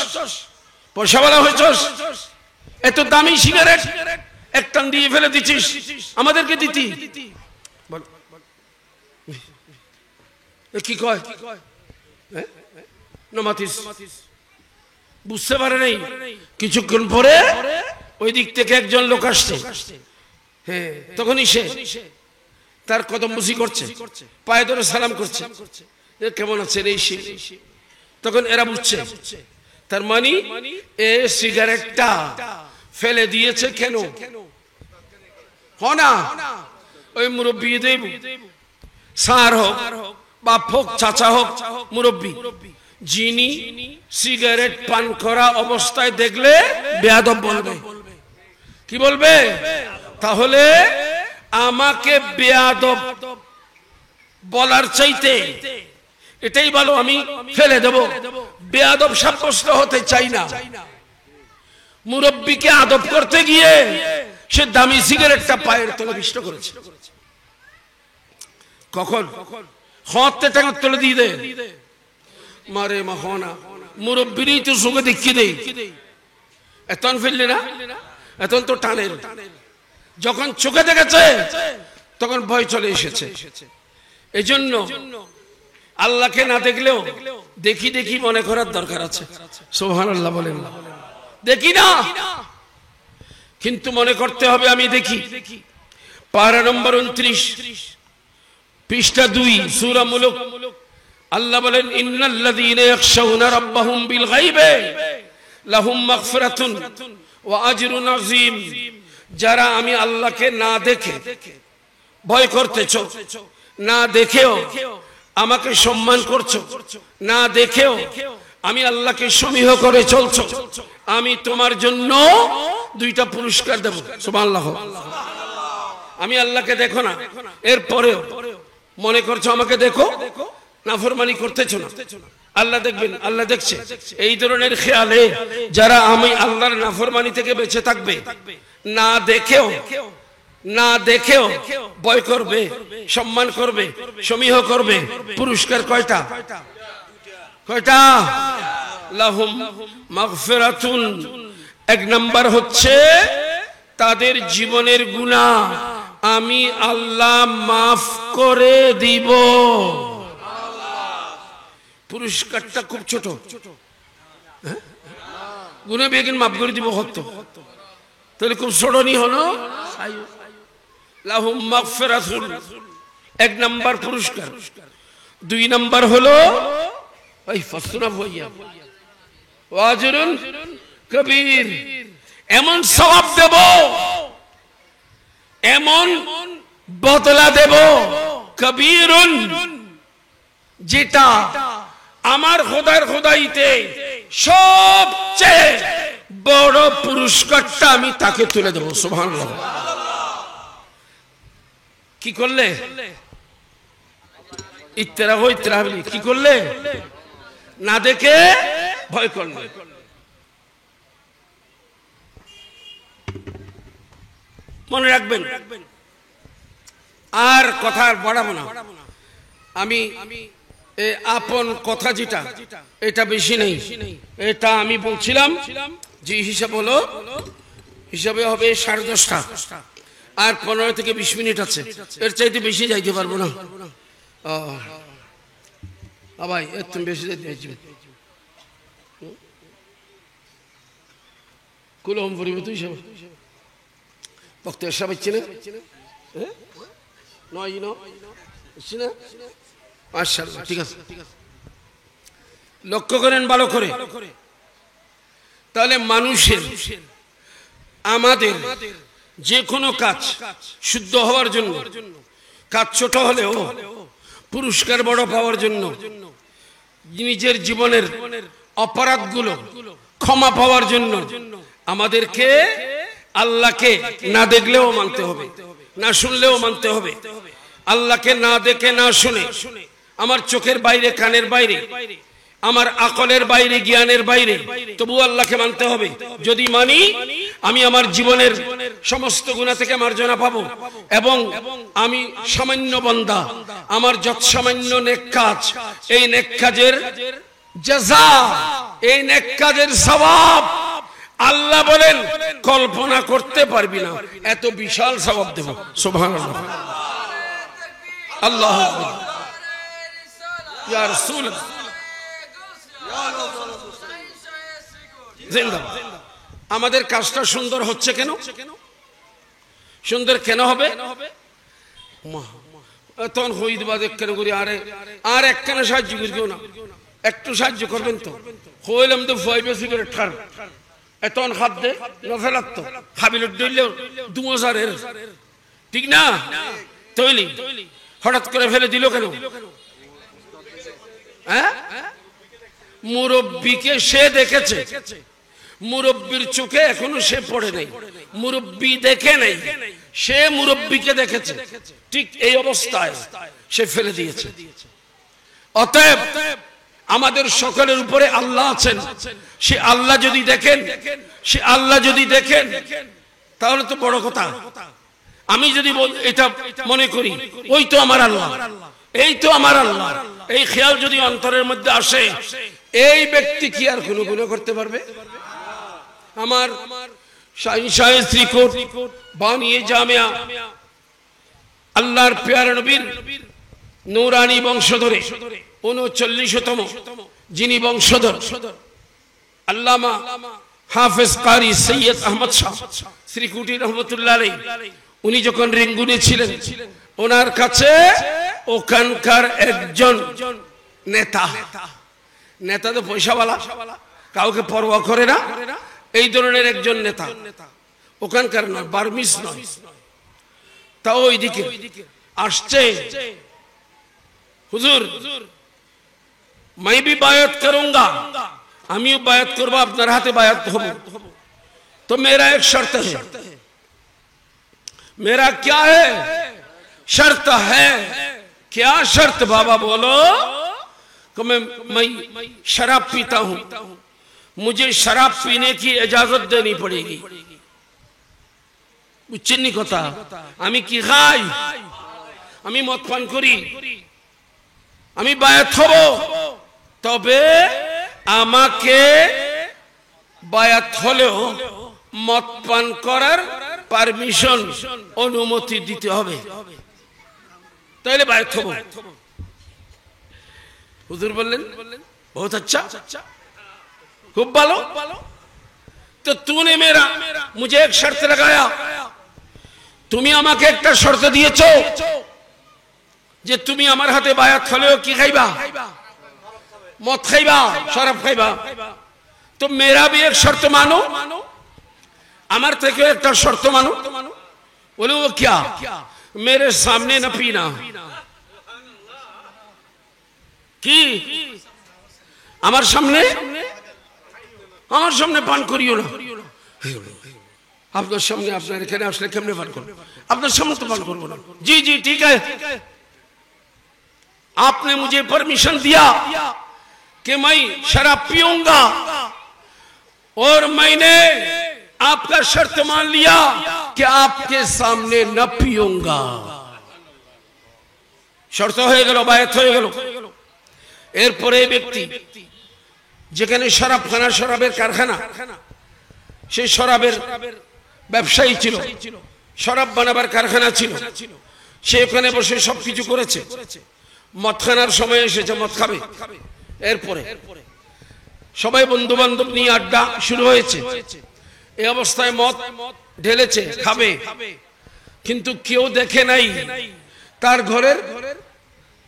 পয়সাওয়ালা হয়েছস, এত দামি সিগারেট এক টান দিয়ে ফেলে দিচ্ছিস, আমাদেরকে দিতি, কি কয় বুঝতে পারে নাই। কিছুক্ষণ পরে ওই দিক থেকে একজন লোক আসছে, হ্যাঁ তখনই সে তার কদম বুঝি করছে, পায়ে ধরে সালাম করছে, কেমন আছে রে? তখন এরা বুঝছে তার মানে এ সিগারেটটা ফেলে দিয়েছে কেন, না ওই মুরব্বী দেব, স্যার হোক, বাপ হোক, চাচা হোক, মুরব্বী, যিনি সিগারেট পান করা অবস্থায় দেখলে বেয়াদব বলবে, কি বলবে? তাহলে আমাকে বেয়াদব বলার চাইতে এটাই ভালো আমি ফেলে দেব, বেয়াদব সাব্যস্ত হতে চাই না। মুরব্বীকে আদব করতে গিয়ে সে দামি সিগারেটটা পায়ের তলে বিষ্ট করেছে। কখন হাতে টাঙার তলে দিয়ে দে মারে মাহনা, মুরব্বীরই তো চোখে দেখিয়ে দেয়, এতন ফেললে না, এতন তো টানের, যখন চোখে দেখেছে তখন ভয় চলে এসেছে। এই জন্য আল্লাহকে না দেখলেও দেখি দেখি মনে করার দরকার আছে। সুবহানাল্লাহ বলেন, দেখি না কিন্তু মনে করতে হবে আমি দেখি। পারা নম্বর 29 পৃষ্ঠা 2 সূরা মুলক, আল্লাহ বলেন ইন্নাল্লাযীনা ইয়াখশাউনা রাব্বাহুম বিল গায়বি লাহুম মাগফিরাতুন ওয়া আজরুন আযীম। যারা আমি আল্লাহকে না দেখে ভয় করতেছো, না দেখেও আমাকে সম্মান করছো, না দেখেও আমি আল্লাহকে সমীহ করে চলছো, আমি তোমার জন্য 2টা পুরস্কার দেব। সুবহানাল্লাহ। আমি আল্লাহকে দেখো না, এরপরেও মনে করছো আমাকে দেখো, নাফরমানি করতেছো না, আল্লাহ দেখবেন, আল্লাহ দেখছে, এই ধরনের খেয়ালে যারা আমি আল্লাহর নাফরমানি থেকে বেঁচে থাকবে, না দেখেও না দেখেও ভয় করবে, সম্মান করবে, সমীহ করবে, পুরস্কার কয়টা? কয়টা? লাহুম মাগফিরাতুন। 1 নাম্বার হচ্ছে তাদের জীবনের গুনাহ আমি আল্লাহ মাফ করে দিব। পুরস্কারটা খুব ছোট, গুনাহ বেগিন মাফ করে দিব হতো, তাহলে খুব ছোট নি হলো। লাহুম মাগফিরাতুন 1 নাম্বার পুরস্কার। 2 নাম্বার হলো ওই ফাসনা ভইয়া ওয়াজরুন কবীর, এমন সওয়াব দেব, এমন বদলা দেব, কবীরুন যেটা আমার খোদার খোদাইতে সবচেয়ে বড় পুরস্কারটা আমি তাকে তুলে দেব। সুবহানাল্লাহ। কি করলে? ইত্তেরা হই ত্রাবলি, কি করলে? না দেখে ভয় করলে। মনে রাখবেন, আর কথা আর বাড়াবো না। আমি আপন কথা যেটা, এটা বেশি নেই, এটা আমি বলছিলাম যে হিসাব হলো, হিসাবে হবে 10:30। আর 15 থেকে 20 মিনিট আছে, এর চাইতে বেশি যাইতে পারবো না। ভাই এর তুমি বেশি যাইতে পারছি কুলম পরিবে তুই সব বক্তা এসা পাচ্ছি না নয় না মাশাআল্লাহ। ঠিক আছে, লক্ষ্য করেন ভালো করে। তাহলে মানুষের আমাদের যে কোনো কাজ শুদ্ধ হওয়ার জন্য, কাজ ছোট হলেও পুরস্কার বড় পাওয়ার জন্য, নিজের জীবনের অপরাধগুলো ক্ষমা পাওয়ার জন্য আমাদেরকে আল্লাহকে না দেখলেও মানতে হবে, না শুনলেও মানতে হবে। আল্লাহকে না দেখে না শুনে, আমার চোখের বাইরে, কানের বাইরে, আমার আকলের বাইরে, জ্ঞানের বাইরে, তবু আল্লাহকে মানতে হবে। যদি মানি, আমি আমার জীবনের সমস্ত গুনাহ থেকে মার্জনা পাবো এবং আমি সামান্য বান্দা, আমার যত সামান্য নেক কাজ, এই নেক কাজের জাযা, এই নেক কাজের সওয়াব আল্লাহ বলেন কল্পনা করতে পারবি না, এত বিশাল সওয়াব দেব। সুবহানাল্লাহ, আল্লাহু আকবার, ইয়া রাসূলুল্লাহ, জিন্দাবাদ। আমাদের কাজটা সুন্দর হচ্ছে কেন? সুন্দর কেন হবে? তখন হইদ বাদে কেন করি, আরে আর একখানে সাহায্য করিও না, একটু সাহায্য করবেন তো। হইলাম তো ফাইবে সিগারেট খার, এতন খাদ দে নফেলাত তো খাবিল ডইলেও 2000 ঠিক না? তৈলি হঠাৎ করে ফেলে দিল কেন? হ্যাঁ, মুরব্বীকে সে দেখেছে, মুরব্বীর চোখে এখনো সে পড়ে নাই, মুরব্বী দেখে নাই, সে মুরব্বীকে দেখেছে, ঠিক এই অবস্থায় সে ফেলে দিয়েছে। অতএব আমাদের সকলের উপরে আল্লাহ আছেন, সে আল্লাহ যদি দেখেন, সে আল্লাহ যদি দেখেন তাহলে তো বড় কথা। আমি যদি এটা মনে করি ওই তো আমার আল্লাহ, এই তো আমার আল্লাহ, এই খেয়াল যদি অন্তরের মধ্যে আসে, এই ব্যক্তি কি আর কোনো গুনাহ করতে পারবে? আমার শাহিনশাহ শ্রীকোট বানিয়ে জামিয়া আল্লাহর প্যারা নবীর নূরানী বংশধরে 39তম যিনি বংশধর আল্লামা হাফেজ কারি সৈয়দ আহমদ শাহ শ্রীকুটি রহমতুল্লাহ আলাইহি, উনি যখন রেঙ্গুনে ছিলেন, ওনার কাছে ওখানকার একজন নেতা, নেতা তো পয়সাওয়ালা, কাউকে পরোয়া করে না, এই ধরনের একজন নেতা, ওখানকার নয়, বার্মিস নয়, তাও ওইদিকে আসছে, হুজুর मैं भी बायत करूंगा, আমিও বায়াত করব, আপনার হাতে বায়াত হব, तो मेरा एक शर्त है। मेरा क्या है? शर्त है। क्या शर्त बाबा बोलो? कि मैं शराब पीता हूं, मुझे शराब पीने की इजाजत देनी पड़ेगी। বুঝছেন কথা? আমি কি খাই? আমি মদ পান করি, আমি বায়াত হব, তবে আমাকে বায়াত হলেও মদ পান করার পারমিশন, অনুমতি দিতে হবে, তাইলে বায়াত হব। হুজুর বললেন বহুত আচ্ছা, খুব ভালো, তো तूने मेरा मुझे एक शर्त लगाया, তুমি আমাকে একটা শর্ত দিয়েছো যে তুমি আমার হাতে বায়াত হলেও কি খাইবা? মদ খাইবা, শরাব খাইবা, তো मेरा भी एक शर्त मानो, আমার থেকে একটা শর্ত মানো। বলে ও क्या? मेरे सामने न पीना। কি? আমার সামনে, আমার সামনে পান করিও না। আপনার সামনে, আপনার এখানে আসলে কেমনে পান করব? আপনার সামনে তো পান করবো না। जी जी ठीक है, आपने मुझे परमिशन दिया कि मैं शराब पीऊंगा और मैंने आपका शर्त मान लिया कि आपके सामने न पीऊंगा। शर्त হয়ে গেল, বায়াত হয়ে গেল। এরপরে ব্যক্তি যেখানে শরাবখানা, শরাবের কারখানা, সেই শরাবের ব্যবসায়ী ছিল, শরাব বানাবার কারখানা ছিল, সে ওখানে বসে সবকিছু করেছে। মদ খানার সময় এসেছে, মদ খাবে। এরপরে সবাই বন্ধু বান্ধব নিয়ে আড্ডা শুরু হয়েছে। এই অবস্থায় মদ ঢেলেছে, খাবে, কিন্তু কেউ দেখে নাই। তার ঘরের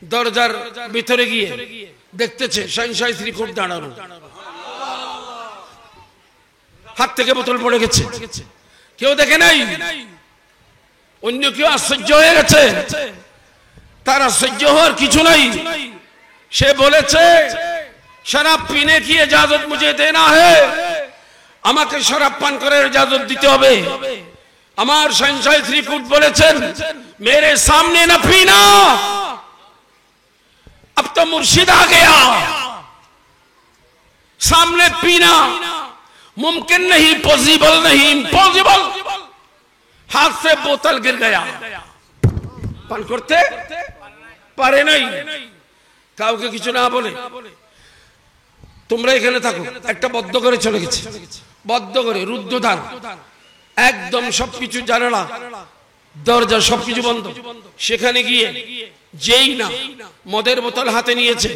দরজার ভিতরে গিয়ে দেখতেছে শাইনশাই শ্রীকুট দাঁড়ানো, হাত থেকে বোতল পড়ে গেছে, কেউ দেখে নাই। অন্য কেউ আশ্চর্য হয়ে গেছে, তার আশ্চর্য হওয়ার কিছু নাই। সে বলেছে শরাব পিনে কি ইজাজত মুঝে দেনা है, আমাকে শরাব পান করার ইজাজত দিতে হবে। আমার শাইনশাই শ্রীকুট বলেছেন मेरे सामने न पीना, अब तो मुर्शिद आ गया, सामने पीना मुमकिन नहीं, पॉसिबल नहीं, इम्पॉसिबल। हाथ से बोतल गिर गया, पान करते পারে নাই। কাউকে কিছু না বলে তোমরা এখানে থাকো, একটা বদ্ধ করে চলে গেছে, বদ্ধ করে রুদ্ধদ্বার, একদম সবকিছু জানালা দরজা সবকিছু বন্ধ। সেখানে গিয়ে যেই না মদের বোতল হাতে নিয়েছে,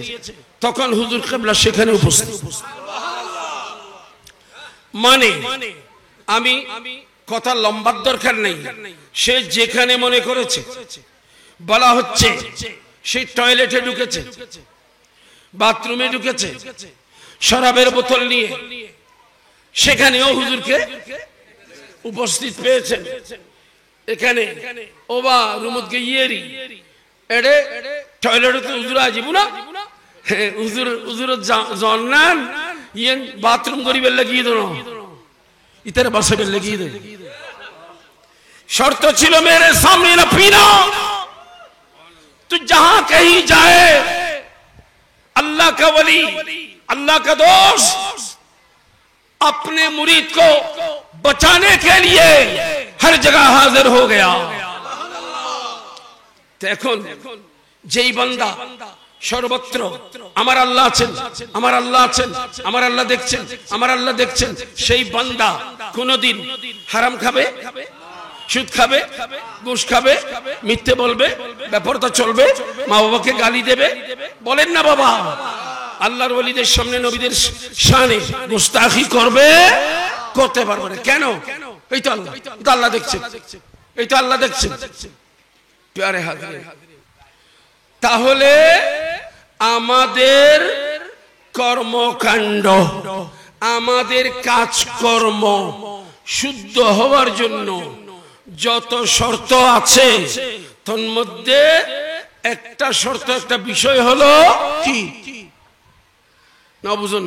তখন হুজুর কিবলা সেখানে উপস্থিত। মানে আমি কথা লম্বার দরকার নেই, সে যেখানে মনে করেছে, বলা হচ্ছে সে টয়লেটে ঢুকেছে, বাথরুমে ঢুকেছে, শরাবের বোতল নিয়ে, সেখানেও হুজুরকে উপস্থিত পেয়েছেন। এখানে ওবা রুমত গিয়েরি এডে টয়লেটে তো হুজুর আজিব না, হুজুর হুজুর জানান ইয়েন বাথরুম করিবে লাগিয়ে দো, ইতার বাসাবে লাগিয়ে দে। শর্ত ছিল মেরে সামনে না পিনা, तू जहां कहीं जाए, अल्लाह का वली, अल्लाह का दोस्त अपने मुरीद को बचाने के लिए हर जगह हाजिर हो गया। এখন যেই বান্দা সর্বত্র আমার আল্লাহ আছেন, আমার আল্লাহ আছেন, আমার আল্লাহ দেখছেন, আমার আল্লাহ দেখছেন, সেই বান্দা কোনদিন হারাম খাবে, সুদ খাবে, ঘুষ খাবে, মিথ্যে বলবে, ব্যাপারটা চলবে, মা বাবাকে গালি দেবে, বলেন না বাবা, আল্লাহর ওলিদের সামনে নবীদের শানে গুস্তাখি করবে, করতে পারবে না। কেন? এই তো আল্লাহ, এটা আল্লাহ দেখছেন, এই তো আল্লাহ দেখছেন। প্যারে হাজির, তাহলে আমাদের কর্মকাণ্ড, আমাদের কাজকর্ম শুদ্ধ হওয়ার জন্য যত শর্ত আছে, তার মধ্যে একটা শর্ত, একটা বিষয় হলো কি না বুঝুন,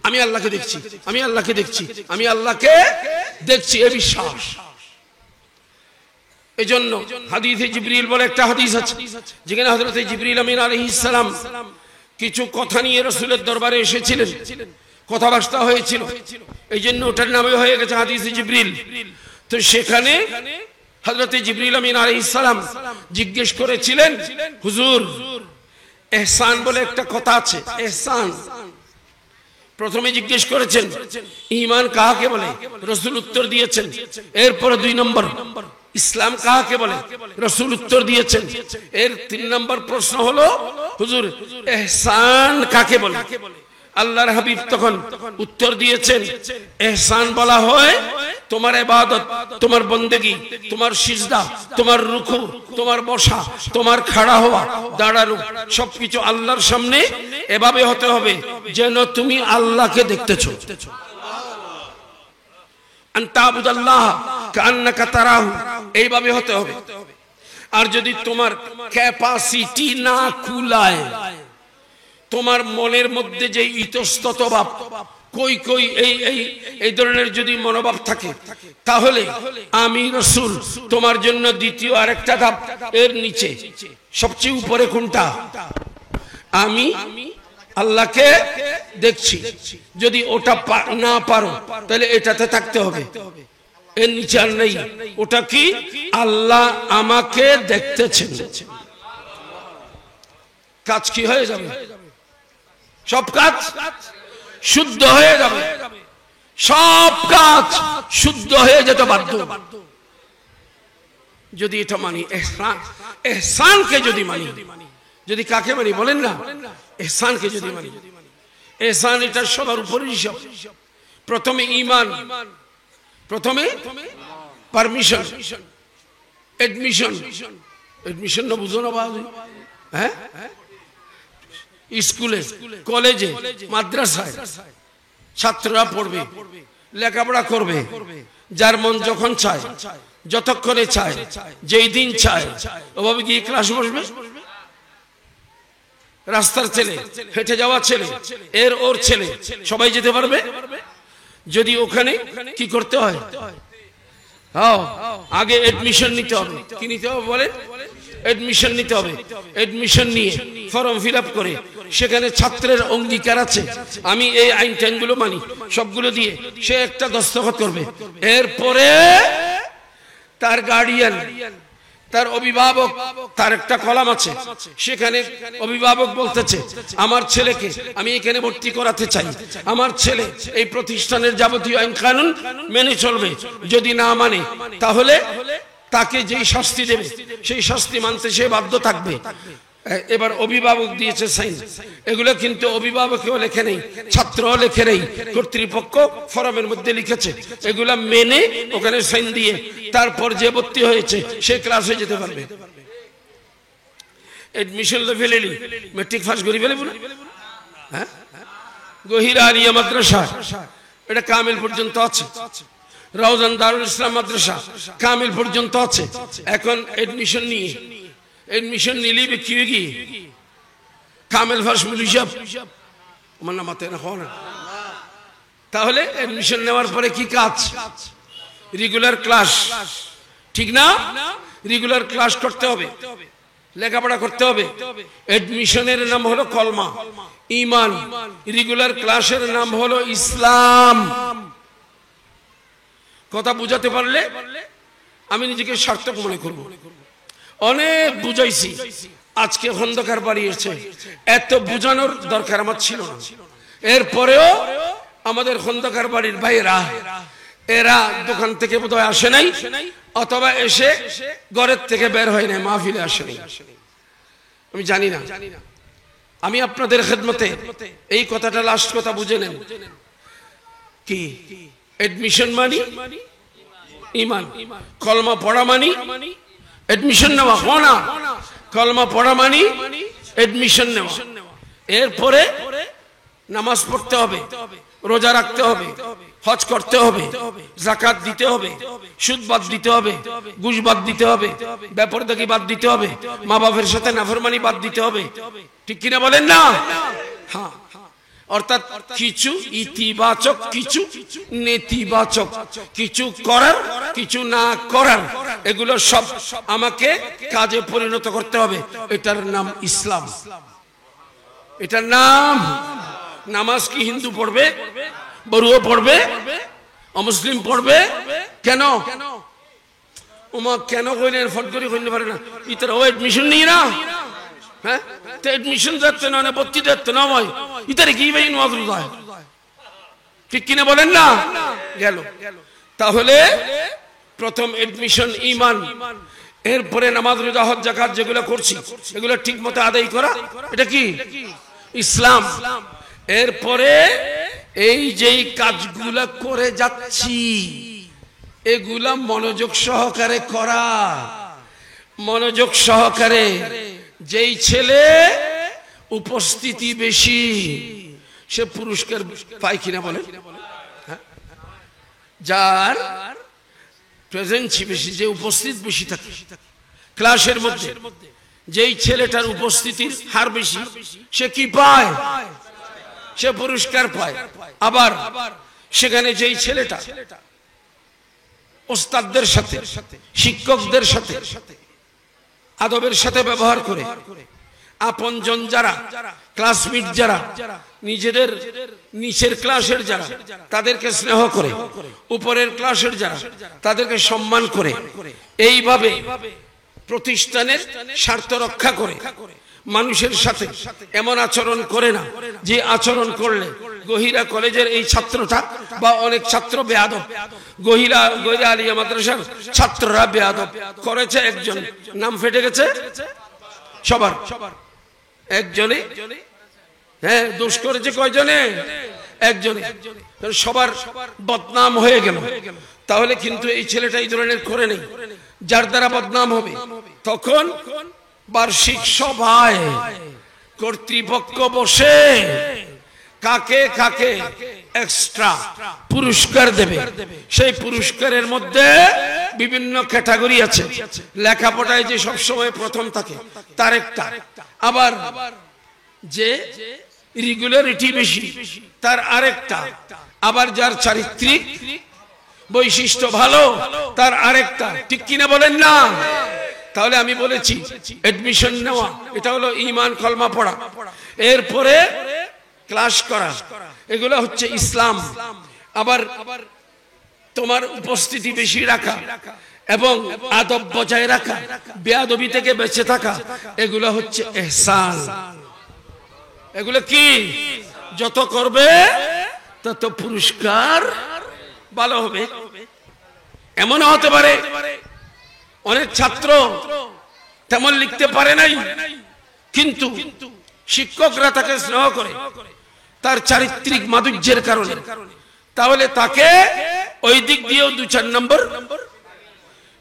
আমি আল্লাহকে দেখছি, আমি আল্লাহকে দেখছি, আমি আল্লাহকে দেখছি, এ বিশ্বাস। এজন্য হাদিসে জিবরিল বলে একটা হাদিস আছে, যেখানে হযরত জিবরিল আমিন আলাইহিস সালাম কিছু কথা নিয়ে রাসূলের দরবারে এসেছিলেন, কথাবার্তা হয়েছিল, এই জন্য ওটার নামে হয়ে গেছে হাদিসে জিবরিল। তো সেখানে হযরত জিবরিল আমিন আলাইহিস সালাম জিজ্ঞেস করেছিলেন, হুজুর ইহসান বলে একটা কথা আছে, ইহসান প্রথমে জিজ্ঞেস করেছেন ঈমান কাকে বলে, রাসূল উত্তর দিয়েছেন। এরপর 2 নম্বর ইসলাম কাকে বলে, রাসূল উত্তর দিয়েছেন। এর 3 নম্বর প্রশ্ন হলো হুজুর ইহসান কাকে বলে। আল্লাহর হাবিব তখন উত্তর দিয়েছেন, ইহসান বলা হয় তোমার ইবাদত, তোমার বন্দেগী, তোমার সিজদা, তোমার রুকু, তোমার বসা, তোমার খাড়া হওয়া, দাঁড়ানো, সবকিছু আল্লাহর সামনে এভাবে হতে হবে যেন তুমি আল্লাহকে দেখতেছো। আনতাবুদাল্লাহ কান্নাকা তারাহু, এইভাবে হতে হবে। আর যদি তোমার ক্যাপাসিটি না কুলায়, তোমার মনের মধ্যে যে ইতস্তত ভাব, কই কই এই ধরনের যদি মনোভাব থাকে, তাহলে আমি রাসূল তোমার জন্য দ্বিতীয় আরেকটা ধাপ, এর নিচে সবচেয়ে উপরে কোনটা, আমি আল্লাহকে দেখছি। যদি ওটা না পারো তাহলে এটাতে থাকতে হবে, এর নিচে আর নেই। ওটা কি? আল্লাহ আমাকে দেখতেছেন। কাজ কি হয়ে যাবে? সব কাজ শুদ্ধ হয়ে যাবে, সব কাজ শুদ্ধ হয়ে যেতে বাধ্য। যদি এটা মানি, ইহসানকে যদি মানি, যদি কাকে মানি বলেন না, ইহসানকে যদি মানি, ইহসান এটা সবার উপরে হিসাব। প্রথমে ঈমান, প্রথমে পারমিশন, এডমিশন, এডমিশন না বুঝো না বাবা? হ্যাঁ, স্কুলে, কলেজে, মাদ্রাসায় ছাত্ররা পড়বে, লেখাপড়া করবে, যার মন যখন চায়, যতক্ষণে চায়, যেই দিন চায়, ওভাবে গিয়ে ক্লাস বসবে। রাস্তার ছেলে, হেঁটে যাওয়া ছেলে, এর ওর ছেলে, সবাই যেতে পারবে? যদি ওখানে কি করতে হয়, আগে এডমিশন নিতে হবে। কি নিতে হবে বলেন? এডমিশন নিতে হবে। এডমিশন নিয়ে ফর্ম ফিল আপ করে সেখানে ছাত্রের অঙ্গীকার আছে, আমি এই আইন টাইনগুলো মানি, সবগুলো দিয়ে সে একটা দস্তখত করবে। এরপরে তার গার্ডিয়ান, তার অভিভাবক, তার একটা কলাম আছে, সেখানে অভিভাবক বলতেছে আমার ছেলেকে আমি এখানে ভর্তি করাতে চাই, আমার ছেলে এই প্রতিষ্ঠানের যাবতীয় আইন কানুন মেনে চলবে, যদি না মানে তাহলে তাকে যেই শাস্তি দেবে সেই শাস্তি মানতে সে বাধ্য থাকবে। এবার অভিভাবক দিয়েছে সাইন, এগুলো কিন্তু অভিভাবকও লেখে নেই, ছাত্রও লেখে নেই, কর্তৃপক্ষ ফরমের মধ্যে লিখেছে, এগুলা মেনে ওখানে সাইন দিয়ে তারপর যে ভর্তি হয়েছে সে ক্লাসে যেতে পারবে। এডমিশন ফেলেলি মেট্রিক পাস করি ফেলে বলে, হ্যাঁ, গহিরা আলিয়া মাদ্রাসা এটা কামিল পর্যন্ত আছে, রাউজান দারুল ইসলাম মাদ্রাসা কামিল পর্যন্ত আছে। এখন এডমিশন নিয়ে, এডমিশন নিলি কি কি কামেল ফার্স্ট হিসাব আমার না মাথায় না, তাহলে এডমিশন নেওয়ার পরে কি কাজ? রেগুলার ক্লাস, ঠিক না? রেগুলার ক্লাস করতে হবে, লেখাপড়া করতে হবে। এডমিশনের নাম হলো কলমা, ঈমান। রেগুলার ক্লাসের নাম হলো ইসলাম। কথা বুঝাতে পারলে আমি নিজেকে সার্থক মনে করব। অনেক বুঝাইছি, আজকে খন্দকার বাড়িয়েছে, এত বুঝানোর দরকার আমার ছিল না। এরপরেও আমাদের খন্দকার বাড়ির ভাইয়েরা, এরা দোকান থেকে বোধহয় আসে নাই, অথবা এসে ঘরের থেকে বের হয় নাই, মাহফিলে আসে নাই, আমি জানি না। আমি আপনাদের খেদমতে এই কথাটা লাস্ট কথা বুঝে নেন, কি এডমিশন মানি ঈমান, কলমা পড়া মানি এডমিশন নেওয়া, না কলমা পড়া মানি এডমিশন নেওয়া। এরপরে নামাজ পড়তে হবে, রোজা রাখতে হবে, হজ করতে হবে, যাকাত দিতে হবে, সুদ বাদ দিতে হবে, ঘুষ বাদ দিতে হবে, বেপরদাগি বাদ দিতে হবে, মা বাপের সাথে নাফরমানি বাদ দিতে হবে, ঠিক কিনা বলেন না? হ্যাঁ, অর্থাৎ কিছু ইতিবাচক, কিছু নেতিবাচক, কিছু করার, কিছু না করার, এগুলো সব আমাকে কাজে পরিণত করতে হবে। এটার নাম ইসলাম, এটার নাম। নামাজ কি হিন্দু পড়বে, বড়ুও পড়বে, অমুসলিম পড়বে? কেন? ওমা কেন কইলেন ফট করে কইতে পারে না, ইতারা ও এডমিশন নিয়ে না, হ্যাঁ, তো এডমিশন যাচ্ছে না, ভর্তি যাচ্ছে না, ভাই ইতারে কি ভাই নজর যায়, ঠিক কিনা বলেন না? গেল। তাহলে প্রথম এডমিশন ঈমান, এরপরে নামাজ, রোজা, হজ, যাকাত যেগুলো করছি এগুলো ঠিক মতো আদায় করা, এটা কি ইসলাম। এরপরে এই যেই কাজগুলা করে যাচ্ছি এগুলা মনোযোগ সহকারে করা, মনোযোগ সহকারে। যেই ছেলে উপস্থিতি বেশি সে পুরস্কার পায় কিনা বলেন? যার প্রেজেন্সি বেশি, যে উপস্থিত বেশি থাকে ক্লাসের মধ্যে, যেই ছেলেটার উপস্থিতির হার বেশি সে কি পায়? সে পুরস্কার পায়। আবার সেখানে যেই ছেলেটা ওস্তাদদের সাথে, শিক্ষকদের সাথে আদবের সাথে ব্যবহার করে, আপনজন যারা, ক্লাসমেট যারা, নিজেদের নিচের ক্লাসের যারা তাদেরকে স্নেহ করে, উপরের ক্লাসের যারা তাদেরকে সম্মান করে, এইভাবে প্রতিষ্ঠানের স্বার্থ রক্ষা করে, মানুষের সাথে এমন আচরণ করে না যে আচরণ করলে গহিরা কলেজের এই ছাত্রটা বা অনেক ছাত্র বেয়াদব, গহিরা আলিয়া মাদ্রাসার ছাত্ররা বেয়াদব করেছে, একজন নাম ফেটে গেছে সবার, একজনে হ্যাঁ দোষ করেছে কয়জনে, একজনে, সবার বদনাম হয়ে গেল। তাহলে কিন্তু এই ছেলেটা এই ধরনের করে নেই, যার দ্বারা বদনাম হবে। তখন বার্ষিক সভায় কর্তৃপক্ষ বসে কাকে কাকে এক্সট্রা পুরস্কার দেবে। সেই পুরস্কারের মধ্যে বিভিন্ন ক্যাটাগরি আছে। লেখাপড়ায় যে সবসময় প্রথম থাকে তার একটা, আবার যে রেগুলারিটি বেশি তার আরেকটা, আবার যার চারিত্রিক বৈশিষ্ট্য ভালো তার আরেকটা। ঠিক কিনা বলেন না? তাহলে আমি বলেছি এডমিশন নেওয়া এটা হলো ঈমান কলমা পড়া, এরপরে ক্লাস করা, এগুলো হচ্ছে ইসলাম। আবার তোমার উপস্থিতি বেশি রাখা এবং আদব বজায় রাখা, বেয়াদবি থেকে বেঁচে থাকা, এগুলো হচ্ছে ইহসান। এগুলো কি যত করবে তত পুরস্কার ভালো হবে। এমন হতে পারে অনেক ছাত্র তেমন লিখতে পারে নাই, কিন্তু শিক্ষকরা তাকে স্নেহ করে তার চারিত্রিক মাধুর্যের কারণে, তাহলে তাকে ওই দিক দিয়েও 2-4 নম্বর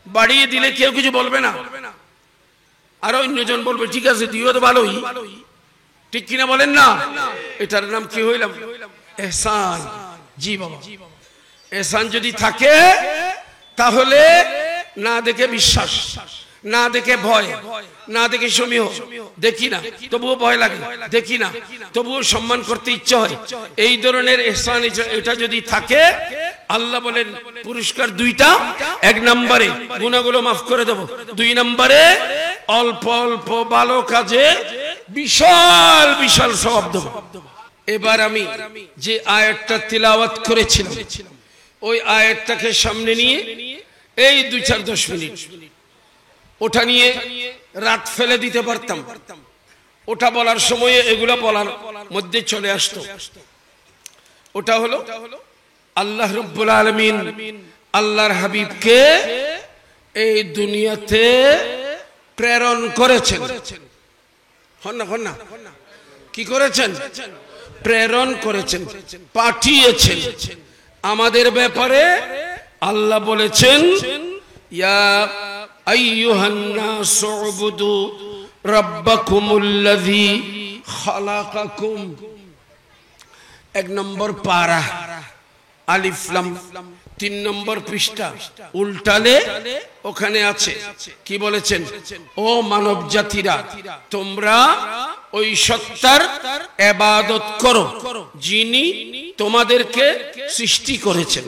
বাড়িয়ে দিলে কেউ কিছু বলবে না, আর অন্যজন বলবে ঠিক আছে তুইও তো ভালোই। ঠিক কিনা বলেন না? এটার নাম কি হইলাম? ইহসান। জি বাবা, ইহসান যদি থাকে তাহলে না দেখে বিশ্বাস, না দেখে ভয়, না দেখে সমীহ, দেখি না তবুও ভয় লাগে, দেখি না তবুও সম্মান করতে ইচ্ছা হয়, এই ধরনের ইহসান এটা যদি থাকে, আল্লাহ বলেন পুরস্কার 2টা। 1 নম্বরে গুনাহগুলো মাফ করে দেব, 2 নম্বরে অল্প অল্প ভালো কাজে বিশাল বিশাল সওয়াব দেব। এবার আমি যে আয়াতটা তিলাওয়াত করেছিলাম ওই আয়াতটাকে সামনে নিয়ে এই 2-4-10 মিনিট ওটা নিয়ে রাত ফেলে দিতে পারতাম, ওটা বলার সময়ে এগুলো বলার মধ্যে চলে আসতো। ওটা হলো আল্লাহ রাব্বুল আলামিন আল্লাহর হাবিবকে এই দুনিয়াতে প্রেরণ করেছেন। হন্না কি করেছেন? প্রেরণ করেছেন, পাঠিয়েছেন। আমাদের ব্যাপারে আল্লাহ বলেছেন ইয়া আইয়ুহান নাসু উবুদু রাব্বাকুমুল্লাযী খালাকাকুম। 1 নম্বর পারা, আলিফ লাম, 3 নম্বর পৃষ্ঠা উল্টালে ওখানে আছে কি বলেছেন? ও মানব জাতিরা, তোমরা ওই সত্তার ইবাদত করো যিনি তোমাদেরকে সৃষ্টি করেছেন।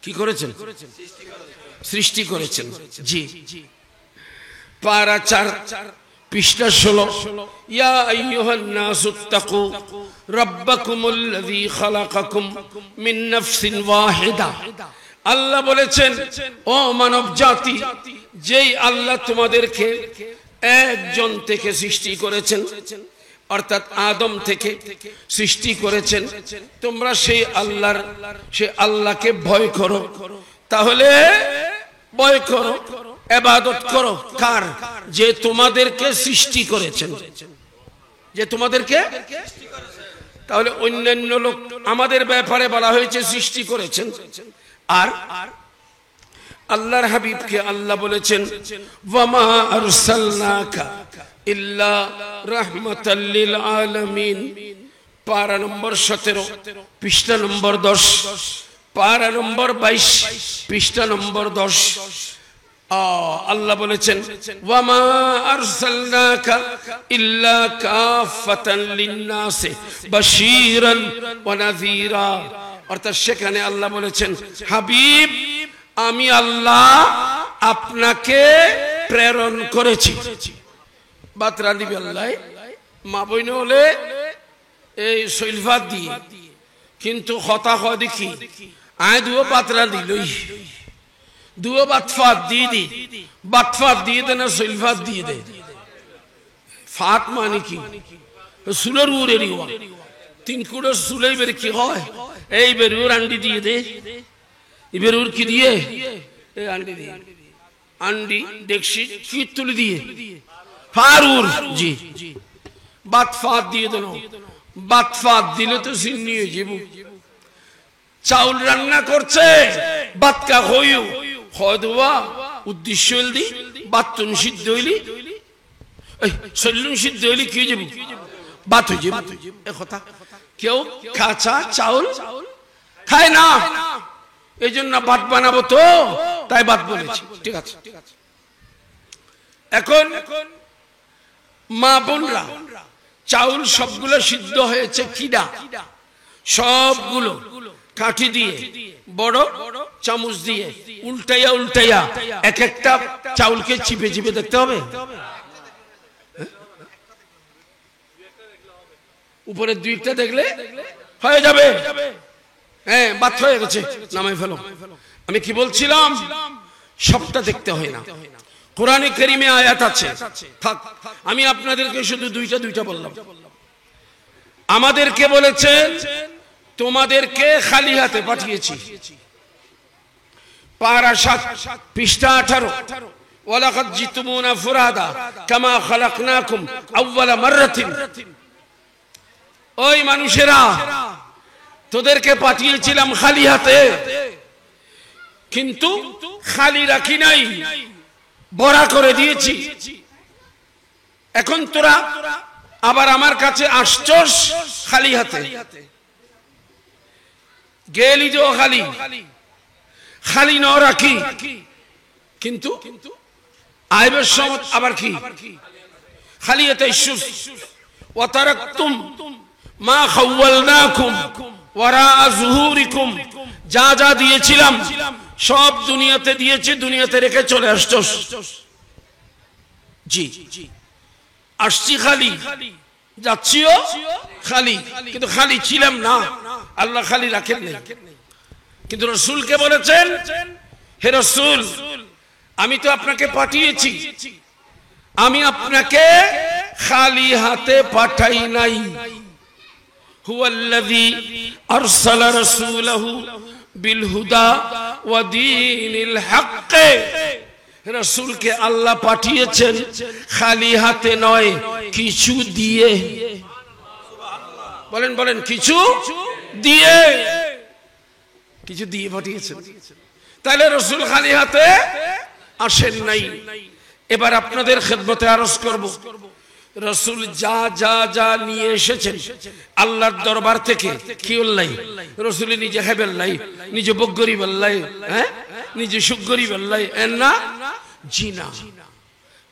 কি করেছেন? সৃষ্টি করেছেন। জি, পারা 4 পৃষ্ঠা 16 ইয়া আইয়ুহান নাসুত্তাকু রাব্বাকুমুল্লাযী খালাকাকুম মিন নাফসিন ওয়াহিদা। আল্লাহ বলেছেন ও মানব জাতি, যেই আল্লাহ তোমাদেরকে একজন থেকে সৃষ্টি করেছেন, অর্থাৎ আদম থেকে সৃষ্টি করেছেন, তোমরা সেই আল্লাহকে ভয় করো। তাহলে ভয় করো, ইবাদত করো কার? যে তোমাদেরকে সৃষ্টি করেছেন, যে তোমাদেরকে। তাহলে অন্যান্য লোক আমাদের ব্যাপারে বলা হয়েছে সৃষ্টি করেছেন, আর আল্লাহর হাবিবকে আল্লাহ বলেছেন ওয়ামা আরসালনাকা ইল্লা রাহমাতাল লিল আলামিন। পারা নম্বর 17 পৃষ্ঠা নম্বর 10, পারা নম্বর 22 পৃষ্ঠা নম্বর 10। আল্লাহ বলেছেন ওয়ামা আরসালনাকা ইল্লা কাফাতান লিন-নাসি বাশীরান ওয়া নাযীরা। অর্থাৎ সেখানে আল্লাহ বলেছেন হাবিব, আমি আল্লাহ আপনাকে প্রেরণ করেছি। বাতরা দিবে আল্লাহ মা বইন হলে এই শৈলফাত দিয়ে, কিন্তু হতা হয় দেখি আয় দুও বাতরা দিলই, দুও বাতফাত দিয়ে দি, বাতফাত দিয়ে দে না শৈলফাত দিয়ে দে। ফাত মানে কি? সুলের উড়ের তিন কুড়ো সুলেই বের কি হয় এই বেরুর আন্ডি দিয়ে দে বেরুর কি দিয়ে এই আন্ডি দিয়ে আন্ডি দেখছি কি তুলে দিয়ে ফারুর জি বাত ফাত দিয়ে দেন বাত ফাত দিলে তো সিন্নি হয়ে যাব চাউল রান্না করছে বাতকা হইও হয়দোয়া উদ্দেশ্য হইলি বাতুন সিদ্ধ হইলি এই সল্লুন সিদ্ধ হইলি কি যাব বাত হয়ে যাব এ কথা কেউ কাঁচা চাউল খায় না এই জন্য ভাত বানাবো তো তাই ভাত বলেছি ঠিক আছে এখন মা বোনরা চাউল সবগুলো সিদ্ধ হয়েছে কিডা সবগুলো কাঠি দিয়ে বড় চামচ দিয়ে উল্টাইয়া উল্টাইয়া এক একটা চাউলকে চিপে চিপে দেখতে হবে উপরে দুইটা দেখলে হয়ে যাবে হ্যাঁ বাত হয়ে গেছে নামাই ফেলো আমি কি বলছিলাম সবটা দেখতে হয় না কোরআনে কারীমে আয়াত আছে থাক আমি আপনাদেরকে শুধু দুইটা বললাম আমাদেরকে বলেছেন তোমাদেরকে খালি হাতে পাঠিয়েছি পারা 7 পৃষ্ঠা 18 ওয়ালাকাদ জিতুমুনা ফুরাদা কামা খালাকনাকুম আউওয়ালা মাররাতিন ওই মানুষেরা তোদেরকে পাঠিয়েছিলাম খালি হাতে কিন্তু খালি রাখি নাই বড়া করে দিয়েছি এখন তোরা আবার আমার কাছে আসছস খালি হাতে গেলি যে খালি খালি ন রাখি কিন্তু আইবের সময় আবার কি খালি হাতে ইসুস ওয়া তারাকতুম মা খাওয়ালনাকুম ওয়ারা যুহুরিকুম যা যা দিয়েছিলাম সব দুনিয়াতে দিয়েছি দুনিয়াতে রেখে চলে আসছস জি আসছি খালি যাচ্ছিও খালি কিন্তু খালি ছিলাম না আল্লাহ খালি রাখেন নাই কিন্তু রাসূলকে বলেছেন হে রাসূল আমি তো আপনাকে পাঠিয়েছি আমি আপনাকে খালি হাতে পাঠাই নাই হুয়াল্লাযী আরসালা রাসূলাহু বিল হুদা ওয়া দীনিল হক রাসূলকে আল্লাহ পাঠিয়েছেন খালি হাতে নয় কিছু দিয়ে বলেন বলেন কিছু দিয়ে পাঠিয়েছেন তাহলে রাসূল খালি হাতে আসেন নাই এবার আপনাদের খেদমতে আরজ করব রাসূল যা যা যা নিয়ে এসেছেন আল্লাহর দরবার থেকে কি বললাই রাসূল নিজে হেবেল্লাই নিজে বগরি বললাই হ্যাঁ নিজে সুগরি বললাই না জিনা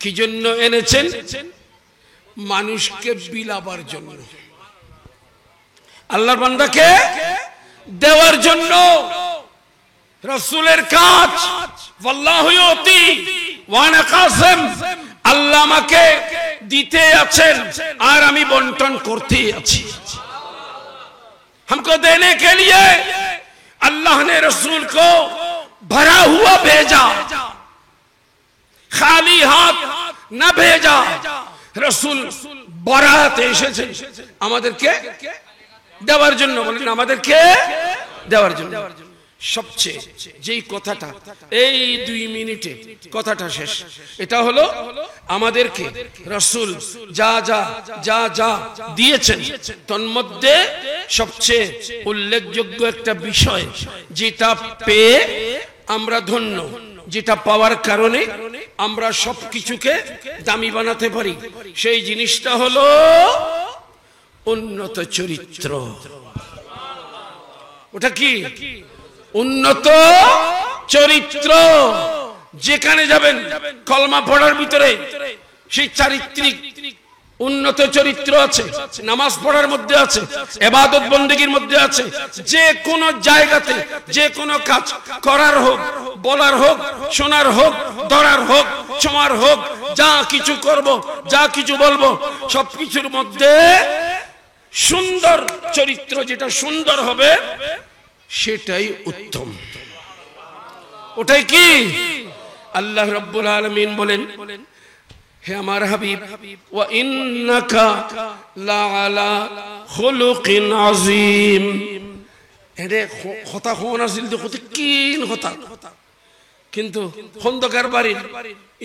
কি জন্য এনেছেন মানুষকে বিলাবার জন্য আল্লাহর বান্দাকে দেওয়ার জন্য রাসূলের কাজ ওয়াল্লাহু ইউতি ওয়া আনা কাসিম আল্লাহ আমাকে দিতে আছেন আর আমি বন্টন করতে আছি हमको देने के लिए अल्लाह ने रसूल को भरा हुआ भेजा खाली हाथ न भेजा रसूल बरात এসেছেন আমাদেরকে দেওয়ার জন্য বলেন আমাদেরকে দেওয়ার জন্য সবচেয়ে যেই কথাটা এই 2 মিনিটে কথাটা শেষ এটা হলো আমাদেরকে রাসূল যা যা যা যা দিয়েছেন তন্মধ্যে সবচেয়ে উল্লেখযোগ্য একটা বিষয় যেটা পেয়ে আমরা ধন্য যেটা পাওয়ার কারণে আমরা সবকিছুকে দামি বানাতে পারি সেই জিনিসটা হলো উন্নত চরিত্র ওটা কি উন্নত চরিত্র যেখানে যাবেন কলমা পড়ার ভিতরে সেই চারিত্রিক উন্নত চরিত্র আছে নামাজ পড়ার মধ্যে আছে ইবাদত বন্দেগীর মধ্যে আছে যে কোন জায়গাতে যে কোন কাজ করার হোক বলার হোক শোনার হোক ধরার হোক ছোঁয়ার হোক যা কিছু করব যা কিছু বলবো সবকিছুর মধ্যে সুন্দর চরিত্র যেটা সুন্দর হবে সেটাই উত্তম ওটাই কি আল্লাহ রাব্বুল আলামিন বলেন হে আমার হাবিব, ওয়া ইন্নাকা লাআলা খুলুকিন আযীম। এরে কথা কোন আসিল তো কত কিন কথা, কিন্তু খন্দকার বাড়ির